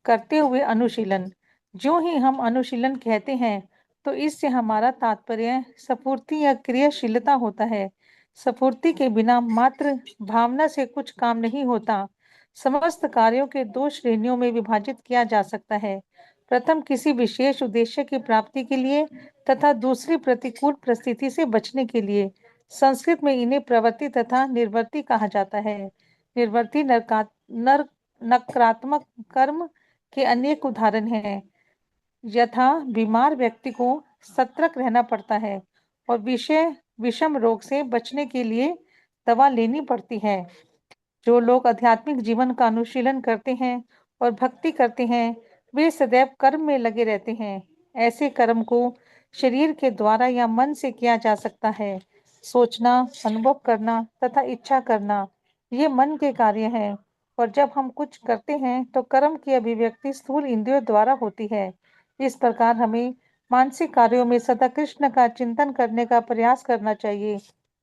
करते हुए अनुशीलन। जो ही हम अनुशीलन कहते हैं तो इससे हमारा तात्पर्य स्फूर्ति या क्रियाशीलता होता है। स्फूर्ति के बिना मात्र भावना से कुछ काम नहीं होता। समस्त कार्यों के 2 श्रेणियों में विभाजित किया जा सकता है। प्रथम किसी विशेष उद्देश्य की प्राप्ति के लिए तथा दूसरी प्रतिकूल परिस्थिति से बचने के लिए। संस्कृत में इन्हें प्रवृत्ति तथा निर्वृत्ति कहा जाता है। निर्वृत्ति नकारात्मक कर्म के अनेक उदाहरण हैं, यथा बीमार व्यक्ति को सतर्क रहना पड़ता है और विषम रोग से बचने के लिए दवा लेनी पड़ती है। जो लोग आध्यात्मिक जीवन का अनुशीलन करते हैं और भक्ति करते हैं, वे सदैव कर्म में लगे रहते हैं। ऐसे कर्म को शरीर के द्वारा या मन से किया जा सकता है। सोचना, अनुभव करना तथा इच्छा करना, ये मन के कार्य हैं। और जब हम कुछ करते हैं तो कर्म की अभिव्यक्ति स्थूल इंद्रियों द्वारा होती है। इस प्रकार हमें मानसिक कार्यों में सदा कृष्ण का चिंतन करने का प्रयास करना चाहिए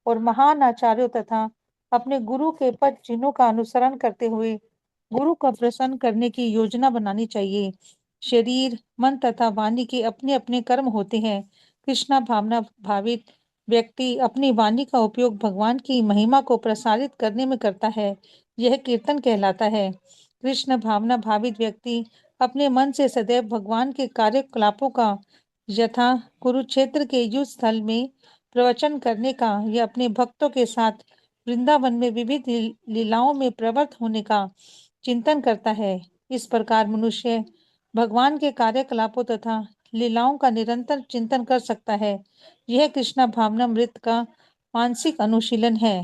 और महान आचार्यों तथा अपने गुरु के पद चिन्हों का अनुसरण करते हुए गुरु को प्रसन्न करने की योजना बनानी चाहिए। शरीर, मन तथा वाणी के अपने अपने कर्म होते हैं। कृष्णा भावना भावित व्यक्ति अपनी वाणी का उपयोग भगवान की महिमा को प्रसारित करने में करता है। यह कीर्तन कहलाता है। कृष्ण भावना भावित व्यक्ति अपने मन से सदैव भगवान के कार्यकलापों का, यथा कुरुक्षेत्र के युद्ध स्थल में प्रवचन करने का या अपने भक्तों के साथ वृंदावन में विविध लीलाओं में प्रवृत्त होने का चिंतन करता है। इस प्रकार मनुष्य भगवान के कार्यकलापों तथा लीलाओं का निरंतर चिंतन कर सकता है। यह कृष्णा भावनामृत का मानसिक अनुशीलन है।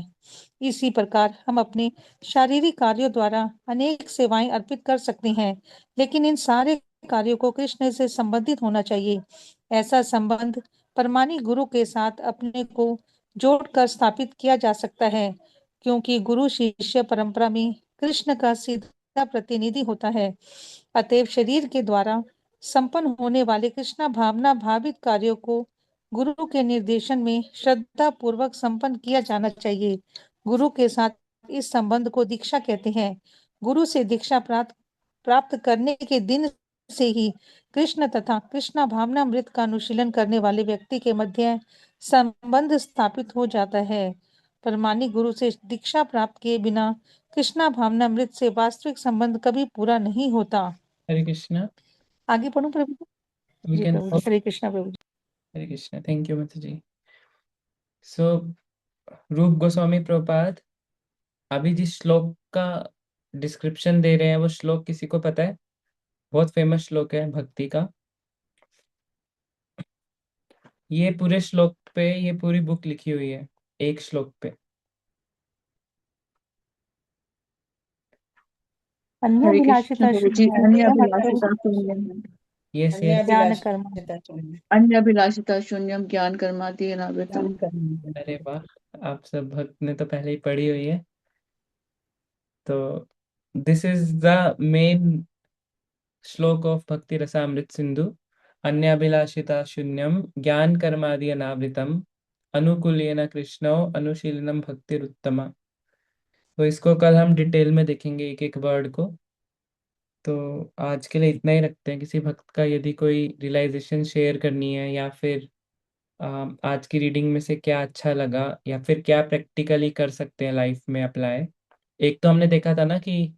इसी प्रकार हम अपने शारीरिक कार्यों द्वारा अनेक सेवाएं अर्पित कर सकते हैं, लेकिन इन सारे कार्यों को कृष्ण से संबंधित होना चाहिए। ऐसा संबंध परमानी गुरु के साथ अपने को जोड़कर स्थापित किया जा सकता है, क्योंकि गुरु शिष्य परंपरा में कृष्ण का सीधा प्रतिनिधि होता है। अतएव शरीर के द्वारा संपन्न होने वाले कृष्णा भावना भावित कार्यों को गुरु के निर्देशन में श्रद्धा पूर्वक संपन्न किया जाना चाहिए। गुरु के साथ इस संबंध को दीक्षा कहते हैं। गुरु से दीक्षा प्राप्त करने के दिन से ही कृष्ण तथा कृष्णा भावनामृत का अनुशीलन करने वाले व्यक्ति के मध्य संबंध स्थापित हो जाता है। परमानिक गुरु से दीक्षा प्राप्त किए बिना कृष्णा भावनामृत से वास्तविक संबंध कभी पूरा नहीं होता। हरे कृष्णा। आगे पढ़ूं प्रभु जी? वी जी कैन। प्रभु जी, हरे कृष्णा प्रभु जी। हरे कृष्णा, थैंक यू माता जी। सो रूप गोस्वामी प्रभुपाद अभी जिस श्लोक का डिस्क्रिप्शन दे रहे हैं, वो श्लोक किसी को पता है? बहुत फेमस श्लोक है भक्ति का। ये पूरे श्लोक पे ये पूरी बुक लिखी हुई है, एक श्लोक पे। अन्य हरे कृष्ण विलासिता प्रभु जी। शून्यम अन्य ज्ञान अभिलाषिता शून्यम। Yes yes. कर्म। अन्य अभिलाषिता शून्यम ज्ञान कर्मादि अनावृतम। अरे वाह, आप सब भक्त ने तो पहले ही पढ़ी हुई है। तो दिस इज द मेन श्लोक ऑफ भक्ति रसामृत सिंधु। अन्याभिलाषिता शून्यम ज्ञान कर्मादि अनावृतम अनुकूल्येन कृष्णो अनुशीलनम भक्तिरुत्तमा। तो इसको कल हम डिटेल में देखेंगे एक एक वर्ड को। तो आज के लिए इतना ही रखते हैं। किसी भक्त का यदि कोई रियलाइजेशन शेयर करनी है, या फिर आज की रीडिंग में से क्या अच्छा लगा, या फिर क्या प्रैक्टिकली कर सकते हैं लाइफ में अप्लाई। एक तो हमने देखा था ना कि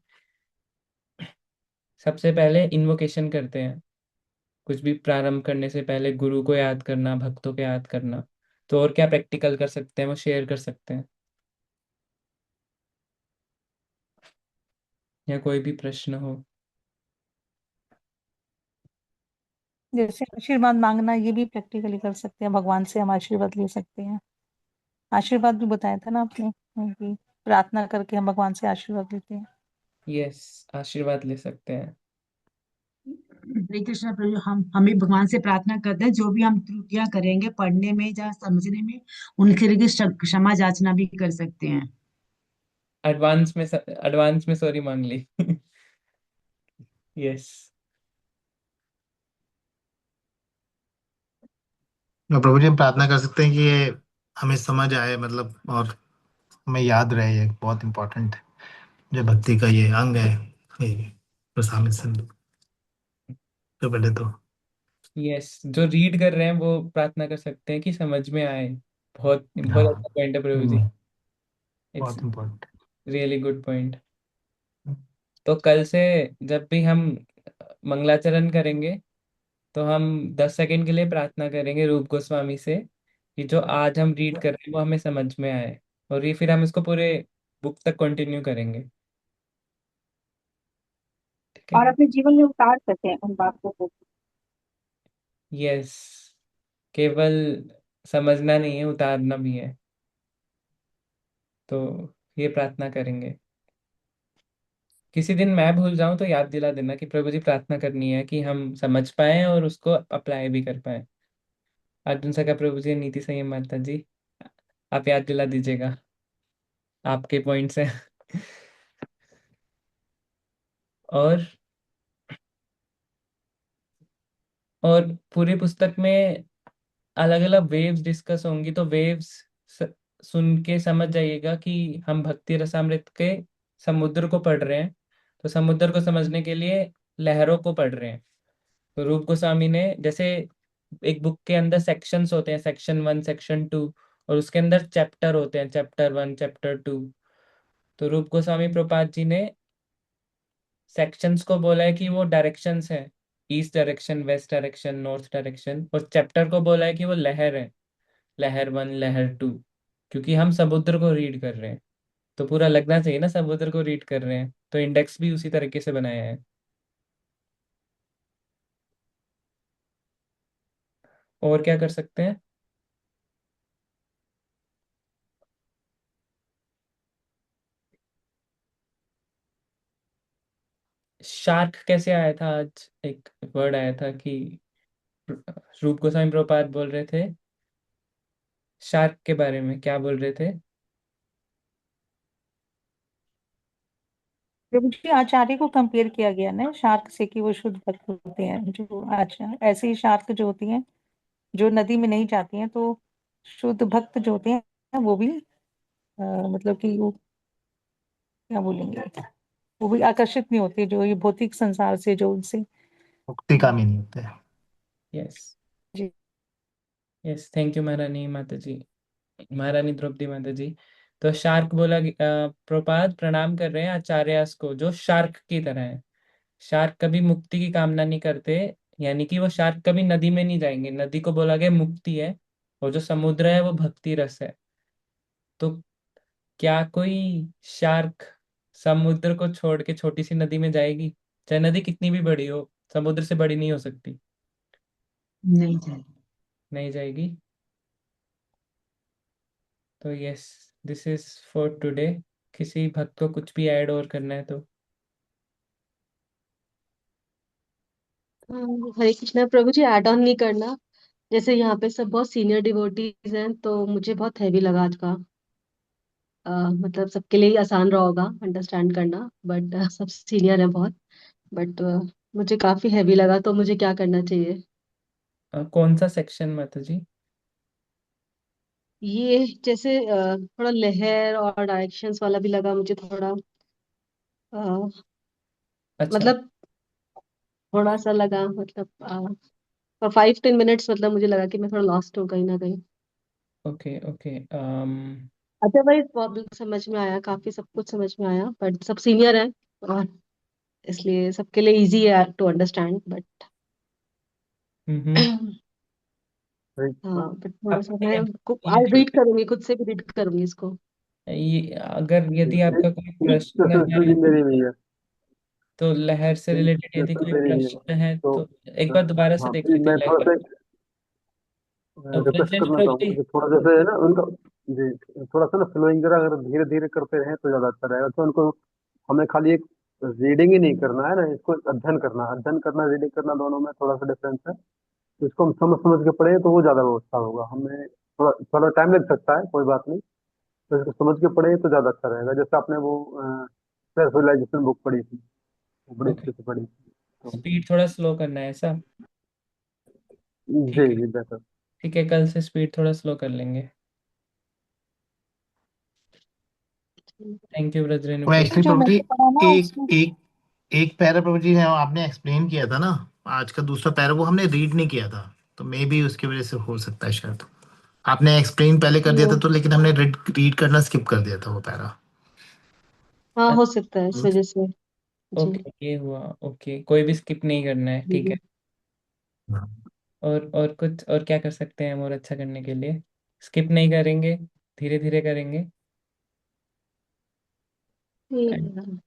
सबसे पहले इन्वोकेशन करते हैं, कुछ भी प्रारंभ करने से पहले गुरु को याद करना, भक्तों को याद करना। तो और क्या प्रैक्टिकल कर सकते हैं, वो शेयर कर सकते हैं, या कोई भी प्रश्न हो। जैसे आशीर्वाद मांगना, ये भी प्रैक्टिकली कर सकते हैं। भगवान से हम आशीर्वाद ले सकते हैं। आशीर्वाद भी बताया था ना आपने कि प्रार्थना करके हम भगवान से आशीर्वाद लेते हैं। यस, आशीर्वाद ले सकते हैं। हरे कृष्णा प्रभु। हम भी भगवान से प्रार्थना करते हैं, जो भी हम त्रुटियां करेंगे पढ़ने में या समझने में, उनके लिए क्षमा याचना भी कर सकते हैं। एडवांस में सॉरी मांग ली। यस। और प्रभु जी हम प्रार्थना कर सकते हैं कि ये हमें समझ आए, मतलब, और हमें याद रहे। ये बहुत इम्पोर्टेंट है, जो भक्ति का ये अंग है, ये प्रसामित सिंधु। तो पहले तो यस, जो रीड कर रहे हैं वो प्रार्थना कर सकते हैं कि समझ में आए। बहुत बहुत हाँ, अच्छा पॉइंट है प्रभु जी। इट्स बहुत इम्पोर्टेंट। Really good point. तो कल से जब भी हम मंगलाचरण करेंगे, तो हम 10 सेकंड के लिए प्रार्थना करेंगे रूप गोस्वामी से कि जो आज हम रीड कर रहे हैं वो हमें समझ में आए। और ये फिर हम इसको पूरे बुक तक कंटिन्यू करेंगे। ठीक है। और अपने जीवन में उतार सकें उन बातों को। यस, केवल समझना नहीं है, उतारना भी है। तो ये प्रार्थना करेंगे। किसी दिन मैं भूल जाऊं तो याद दिला देना कि प्रभु जी प्रार्थना करनी है, कि हम समझ पाए और उसको अप्लाई भी कर पाए। अर्जुन सका प्रभु जी, नीति संयम माता जी, आप याद दिला दीजिएगा, आपके पॉइंट्स हैं। और पूरी पुस्तक में अलग अलग वेव्स डिस्कस होंगी, तो वेव्स सुन के समझ जाइएगा कि हम भक्ति रसामृत के समुद्र को पढ़ रहे हैं। तो समुद्र को समझने के लिए लहरों को पढ़ रहे हैं। तो रूप गोस्वामी ने जैसे एक बुक के अंदर सेक्शंस होते हैं, सेक्शन 1 सेक्शन 2, और उसके अंदर चैप्टर होते हैं, चैप्टर 1 चैप्टर 2। तो रूप गोस्वामी प्रपात जी ने सेक्शंस को बोला है कि वो डायरेक्शंस है, east direction, west direction, north direction. और चैप्टर को बोला है कि वो लहर है, लहर 1 लहर 2। क्योंकि हम समुद्र को रीड कर रहे हैं, तो पूरा लगना चाहिए ना समुद्र को रीड कर रहे हैं, तो इंडेक्स भी उसी तरीके से बनाया है। और क्या कर सकते हैं? शार्क कैसे आया था? आज एक वर्ड आया था कि रूप गोस्वामी प्रभुपाद बोल रहे थे शार्क के बारे में, क्या बोल रहे थे? प्रभु जी, आचार्य को कंपेयर किया गया ना शार्क से, कि वो शुद्ध भक्त होते हैं। जो अच्छा, ऐसे ही शार्क जो होती हैं, जो नदी में नहीं जाती हैं, तो शुद्ध भक्त जो होते हैं वो भी मतलब कि वो क्या बोलेंगे, वो भी आकर्षित नहीं होते जो ये भौतिक संसार से, जो उनसे। मुक्ति कामी नहीं होते। यस। जी। Yes, thank you Maharani Mata जी, महारानी द्रौपदी माता जी। तो शार्क बोला प्रपात प्रणाम कर रहे हैं आचार्यास को, जो शार्क की तरह है। शार्क कभी मुक्ति की कामना नहीं करते, यानी कि वो शार्क कभी नदी में नहीं जाएंगे। नदी को बोला गया मुक्ति है, और जो समुद्र है वो भक्ति रस है। तो क्या कोई शार्क समुद्र को छोड़ के छोटी सी नदी में जाएगी? चाहे नदी कितनी भी बड़ी हो, समुद्र से बड़ी नहीं हो सकती। नहीं जाएगी। नहीं जाएगी। तो yes, this is for today. किसी भक्त को कुछ भी ऐड और करना है तो? हरे कृष्णा प्रभु जी, ऐड ऑन नहीं करना। जैसे यहाँ पे सब बहुत सीनियर डिवोटीज हैं, तो मुझे बहुत हैवी लगा आज का। मतलब सबके लिए ही आसान रहा होगा अंडरस्टैंड करना, बट सब सीनियर है बहुत। बट मुझे काफी हैवी लगा, तो मुझे क्या करना चाहिए? कौन सा सेक्शन माता जी? ये जैसे थोड़ा लहर और डायरेक्शंस वाला भी लगा मुझे थोड़ा। अ, अच्छा। मतलब थोड़ा सा लगा, मतलब फॉर 5-10 मिनट्स मतलब मुझे लगा कि मैं थोड़ा लॉस्ट हूँ कहीं ना कहीं। Okay okay. अदरवाइज बहुत समझ में आया, काफी सब कुछ समझ में आया, बट सब सीनियर है और इसलिए सबके लिए इजी है टू अंडरस्टैंड, बट हम्म। हरे कृष्णा। हाँ, बट थोड़ा सा मैं आपने आज ये रीड करूंगी, खुद से भी रीड करूंगी इसको। अगर यदि आपका कोई प्रश्न है, जी मेरी भी है। तो लहर से रिलेटेड यदि कोई मेरी भी है। प्रश्न है तो तो एक बार दोबारा से हाँ देख प्लीज, लीजिए मैं थोड़ा लहर। सा रिक्वेस्ट ब्रजवंश करना प्रभु चाहूंगा जी। कि थोड़ा जैसे है ना उनका, जी, थोड़ा सा ना फ्लोइंग जरा अगर धीरे धीरे करते रहे तो ज्यादा अच्छा रहेगा। तो उनको, हमें खाली एक रीडिंग ही नहीं करना है ना, इसको अध्ययन करना, अध्ययन करना रीडिंग करना, दोनों में थोड़ा सा डिफरेंस है। तो इसको हम समझ समझ के पढ़े तो वो ज्यादा व्यवस्था होगा। हमें थोड़ा थोड़ा टाइम लग सकता है, कोई बात नहीं। तो इसको समझ के पढ़े तो ज्यादा अच्छा रहेगा। जैसे आपने वो सेल्फ रियलाइजेशन बुक पढ़ी थी, वो बड़ी ओके, अच्छे से पढ़ी थी। तो स्पीड थोड़ा स्लो करना है ऐसा? जी ठीक है। जी बेहतर। ठीक है, कल से स्पीड थोड़ा स्लो कर लेंगे। थैंक यू ब्रजरेनु मैं प्रभु। एक्चुअली जो प्रभु जी मैंने पढ़ा ना एक उसमें। एक एक पैरा प्रभु जी है, आपने एक्सप्लेन किया था ना, आज का दूसरा पैरा वो हमने रीड नहीं किया था, तो मे भी उसकी वजह से हो सकता है शायद। आपने एक्सप्लेन पहले कर दिया था तो, लेकिन हमने रीड रीड करना स्किप कर दिया था वो पैरा। हाँ, हो सकता है इस वजह से। जी। ओके, ये हुआ। ओके, कोई भी स्किप नहीं करना है, ठीक है। जी। और कुछ और क्या कर सकते हैं हम और अच्छा करने के लिए? स्किप नहीं करेंगे, धीरे धीरे करेंगे। हम्म,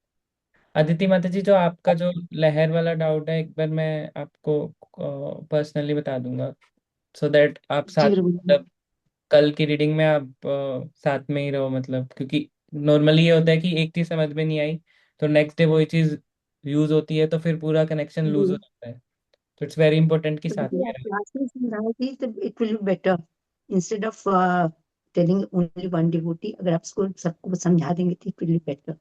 अदिति माता जी, जो आपका जो लहर वाला डाउट है, एक बार मैं आपको पर्सनली बता दूंगा, सो दैट आप जी साथ, प्रभु जी। मतलब कल की रीडिंग में आप साथ में ही रहो, मतलब क्योंकि नॉर्मली ये होता है कि एक चीज समझ में नहीं आई तो नेक्स्ट डे वही चीज यूज होती है, तो फिर पूरा कनेक्शन लूज हो जी। जाता है। तो इट्स वेरी इंपॉर्टेंट कि तो साथ देखिए में आप रहे। क्लास में समझाएंगे तो it will be better, instead of telling only one devotee, अगर आप इसको सबको समझा देंगे तो it will be better.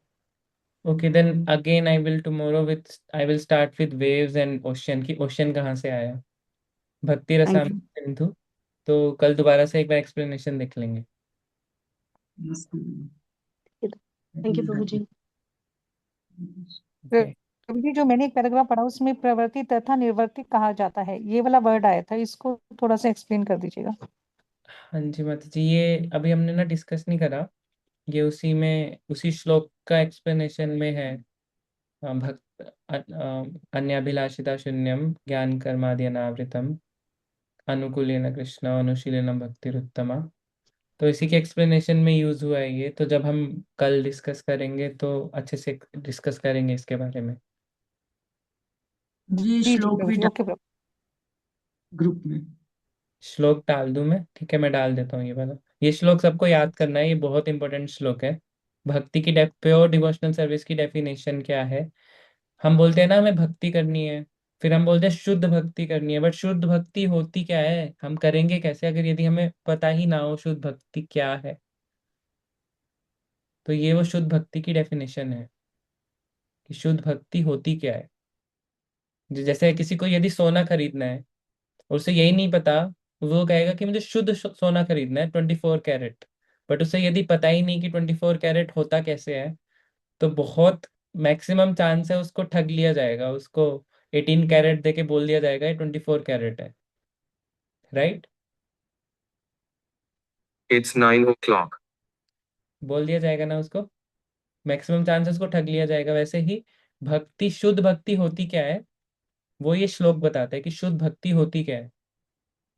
Okay then again I will tomorrow with, I will start with waves and ocean, की ओशियन कहाँ से आया, भक्ति थैंक रसामृत यू। सिंधु। तो कल दोबारा से एक बार एक्सप्लेनेशन देख लेंगे। थैंक यू प्रभु जी। ओके। प्रभु जी, जो मैंने एक पैराग्राफ पढ़ा उसमें प्रवृत्ति तथा निर्वृत्ति कहा जाता है, ये वाला वर्ड आया था, इसको थोड़ा सा एक्सप्लेन कर दीजिएगा। हाँ जी माता जी, ये अभी हमने ना डिस्कस नहीं करा, ये उसी में उसी श्लोक का एक्सप्लेनेशन में है। भक्त अन्याभिलाषिता शून्यम ज्ञान कर्मादि अनावृतम अनुकूलेन कृष्ण अनुशीलनम भक्तिरुत्तमा। तो इसी के एक्सप्लेनेशन में यूज हुआ है ये, तो जब हम कल डिस्कस करेंगे तो अच्छे से डिस्कस करेंगे इसके बारे में। जी जी जी श्लोक प्रभु भी जी, ओके प्रभु। ग्रुप में। श्लोक डाल दूं मैं? ठीक है, मैं डाल देता हूँ ये वाला। ये श्लोक सबको याद करना है, ये बहुत इंपॉर्टेंट श्लोक है। भक्ति की प्योर डिवोशनल सर्विस की डेफिनेशन क्या है? हम बोलते हैं ना हमें भक्ति करनी है, फिर हम बोलते हैं शुद्ध भक्ति करनी है, बट शुद्ध भक्ति होती क्या है, हम करेंगे कैसे अगर यदि हमें पता ही ना हो शुद्ध भक्ति क्या है? तो ये वो शुद्ध भक्ति की डेफिनेशन है कि शुद्ध भक्ति होती क्या है। जैसे किसी को यदि सोना खरीदना है और उसे यही नहीं पता, वो कहेगा कि मुझे शुद्ध सोना खरीदना है 24 कैरेट, बट उसे यदि पता ही नहीं कि 24 कैरेट होता कैसे है, तो बहुत मैक्सिमम चांस है उसको ठग लिया जाएगा, उसको 18 कैरेट दे के बोल दिया जाएगा ये 24 कैरेट है। राइट? It's 9 o'clock. बोल दिया जाएगा ना उसको, मैक्सिमम चांस उसको ठग लिया जाएगा। वैसे ही भक्ति, शुद्ध भक्ति होती क्या है, वो ये श्लोक बताता है कि शुद्ध भक्ति होती क्या है।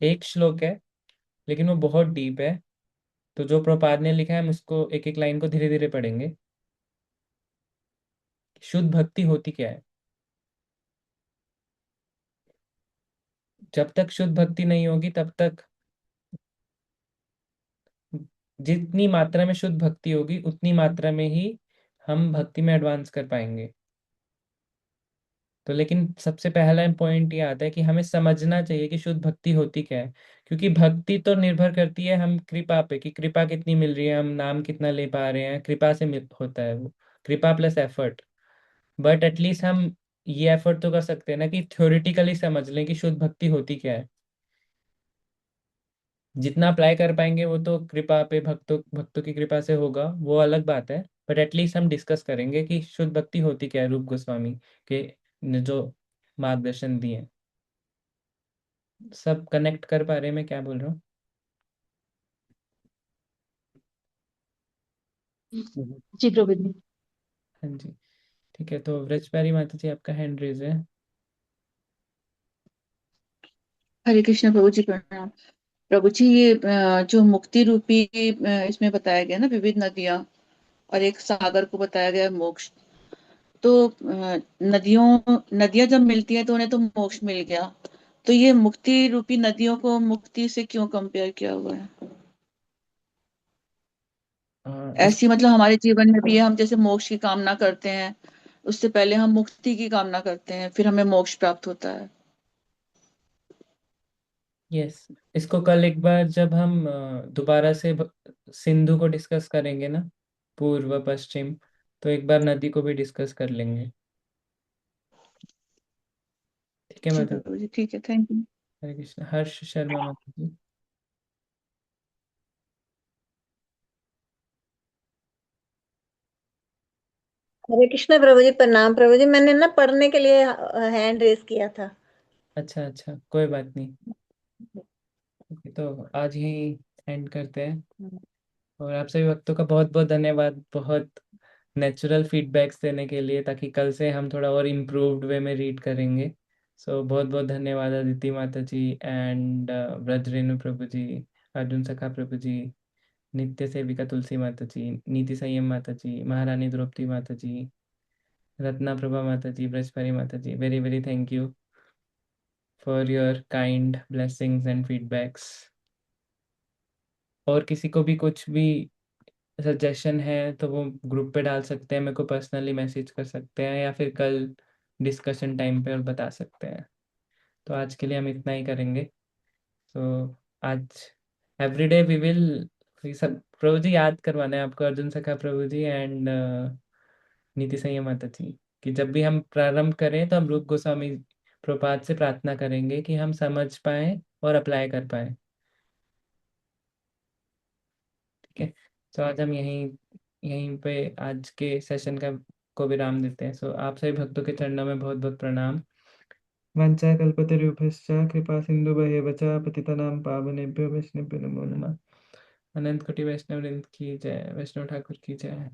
एक श्लोक है लेकिन वो बहुत डीप है, तो जो प्रपाद ने लिखा है हम उसको एक एक लाइन को धीरे धीरे पढ़ेंगे। शुद्ध भक्ति होती क्या है? जब तक शुद्ध भक्ति नहीं होगी तब तक, जितनी मात्रा में शुद्ध भक्ति होगी उतनी मात्रा में ही हम भक्ति में एडवांस कर पाएंगे। तो लेकिन सबसे पहला पॉइंट ये आता है कि हमें समझना चाहिए कि शुद्ध भक्ति होती क्या है, क्योंकि भक्ति तो निर्भर करती है हम कृपा पे, कि कृपा कितनी मिल रही है, हम नाम कितना ले पा रहे हैं, कृपा से मिल होता है वो, कृपा प्लस एफर्ट। बट एटलीस्ट हम ये एफर्ट तो कर सकते हैं ना कि थ्योरेटिकली समझ लें कि शुद्ध भक्ति होती क्या है। जितना अप्लाई कर पाएंगे वो तो कृपा पे, भक्तों भक्तों की कृपा से होगा, वो अलग बात है। बट एटलीस्ट हम डिस्कस करेंगे कि शुद्ध भक्ति होती क्या है, रूप गोस्वामी के ने जो मार्गदर्शन दिए। सब कनेक्ट कर पा रहे हैं मैं क्या बोल रहा हूँ? जी प्रभु जी। हाँ जी। ठीक है, तो व्रजप्यारी माता जी आपका हैंड रेज है। हरे कृष्ण प्रभु जी, प्रणाम। प्रभु जी, ये जो मुक्ति रूपी इसमें बताया गया ना, विविध नदियां, और एक सागर को बताया गया मोक्ष। तो नदियों नदियां जब मिलती हैं तो उन्हें तो मोक्ष मिल गया, तो ये मुक्ति रूपी नदियों को मुक्ति से क्यों कंपेयर किया हुआ है? इस ऐसी मतलब हमारे जीवन में भी है, हम जैसे मोक्ष की कामना करते हैं, उससे पहले हम मुक्ति की कामना करते हैं, फिर हमें मोक्ष प्राप्त होता है। यस, इसको कल एक बार जब हम दोबारा से सिंधु को डिस्कस करेंगे ना, पूर्व पश्चिम, तो एक बार नदी को भी डिस्कस कर लेंगे। ठीक है जी माता? प्रभु जी, ठीक है, थैंक यू। हरे कृष्ण। हर्ष शर्मा माता जी। हरे कृष्ण प्रभु जी, प्रणाम प्रभु जी। मैंने ना पढ़ने के लिए हैंड रेस किया था। अच्छा अच्छा, कोई बात नहीं। ओके, तो आज ही एंड करते हैं। और आप सभी भक्तों का बहुत बहुत धन्यवाद, बहुत नेचुरल फीडबैक्स देने के लिए, ताकि कल से हम थोड़ा और इम्प्रूव्ड वे में रीड करेंगे। सो बहुत बहुत धन्यवाद अदिति माता जी एंड ब्रज रेणु प्रभु जी, अर्जुन सखा प्रभु जी, नित्य सेविका तुलसी माता जी, नीति संयम माता जी, महारानी द्रौपदी माता जी, रत्ना प्रभा माता जी, ब्रजपारी माता ji, very very thank you for your kind blessings and feedbacks. और किसी को भी कुछ भी सजेशन है तो वो ग्रुप पे डाल सकते हैं, मेरे को पर्सनली मैसेज कर सकते हैं, या फिर कल डिस्कशन टाइम पे और बता सकते हैं। तो आज के लिए हम इतना ही करेंगे। तो आज एवरीडे वी विल, सब प्रभु जी याद करवाना है आपको, अर्जुन सखा प्रभु जी एंड नीति संयम माता जी, कि जब भी हम प्रारंभ करें तो हम रूप गोस्वामी प्रभुपाद से प्रार्थना करेंगे कि हम समझ पाए और अप्लाई कर पाए। ठीक है, तो आज हम यहीं यहीं पे आज के सेशन का को विराम देते हैं। सो आप सभी भक्तों के चरणों में बहुत बहुत प्रणाम। वंचा कल्पतरुभ्यश्च कृपा सिन्धुभ्येव च पतितनां पावनेभ्यो वैष्णवेभ्यो नमो नमः। अनंत कोटि वैष्णव वृंद की जय, वैष्णव ठाकुर की जय।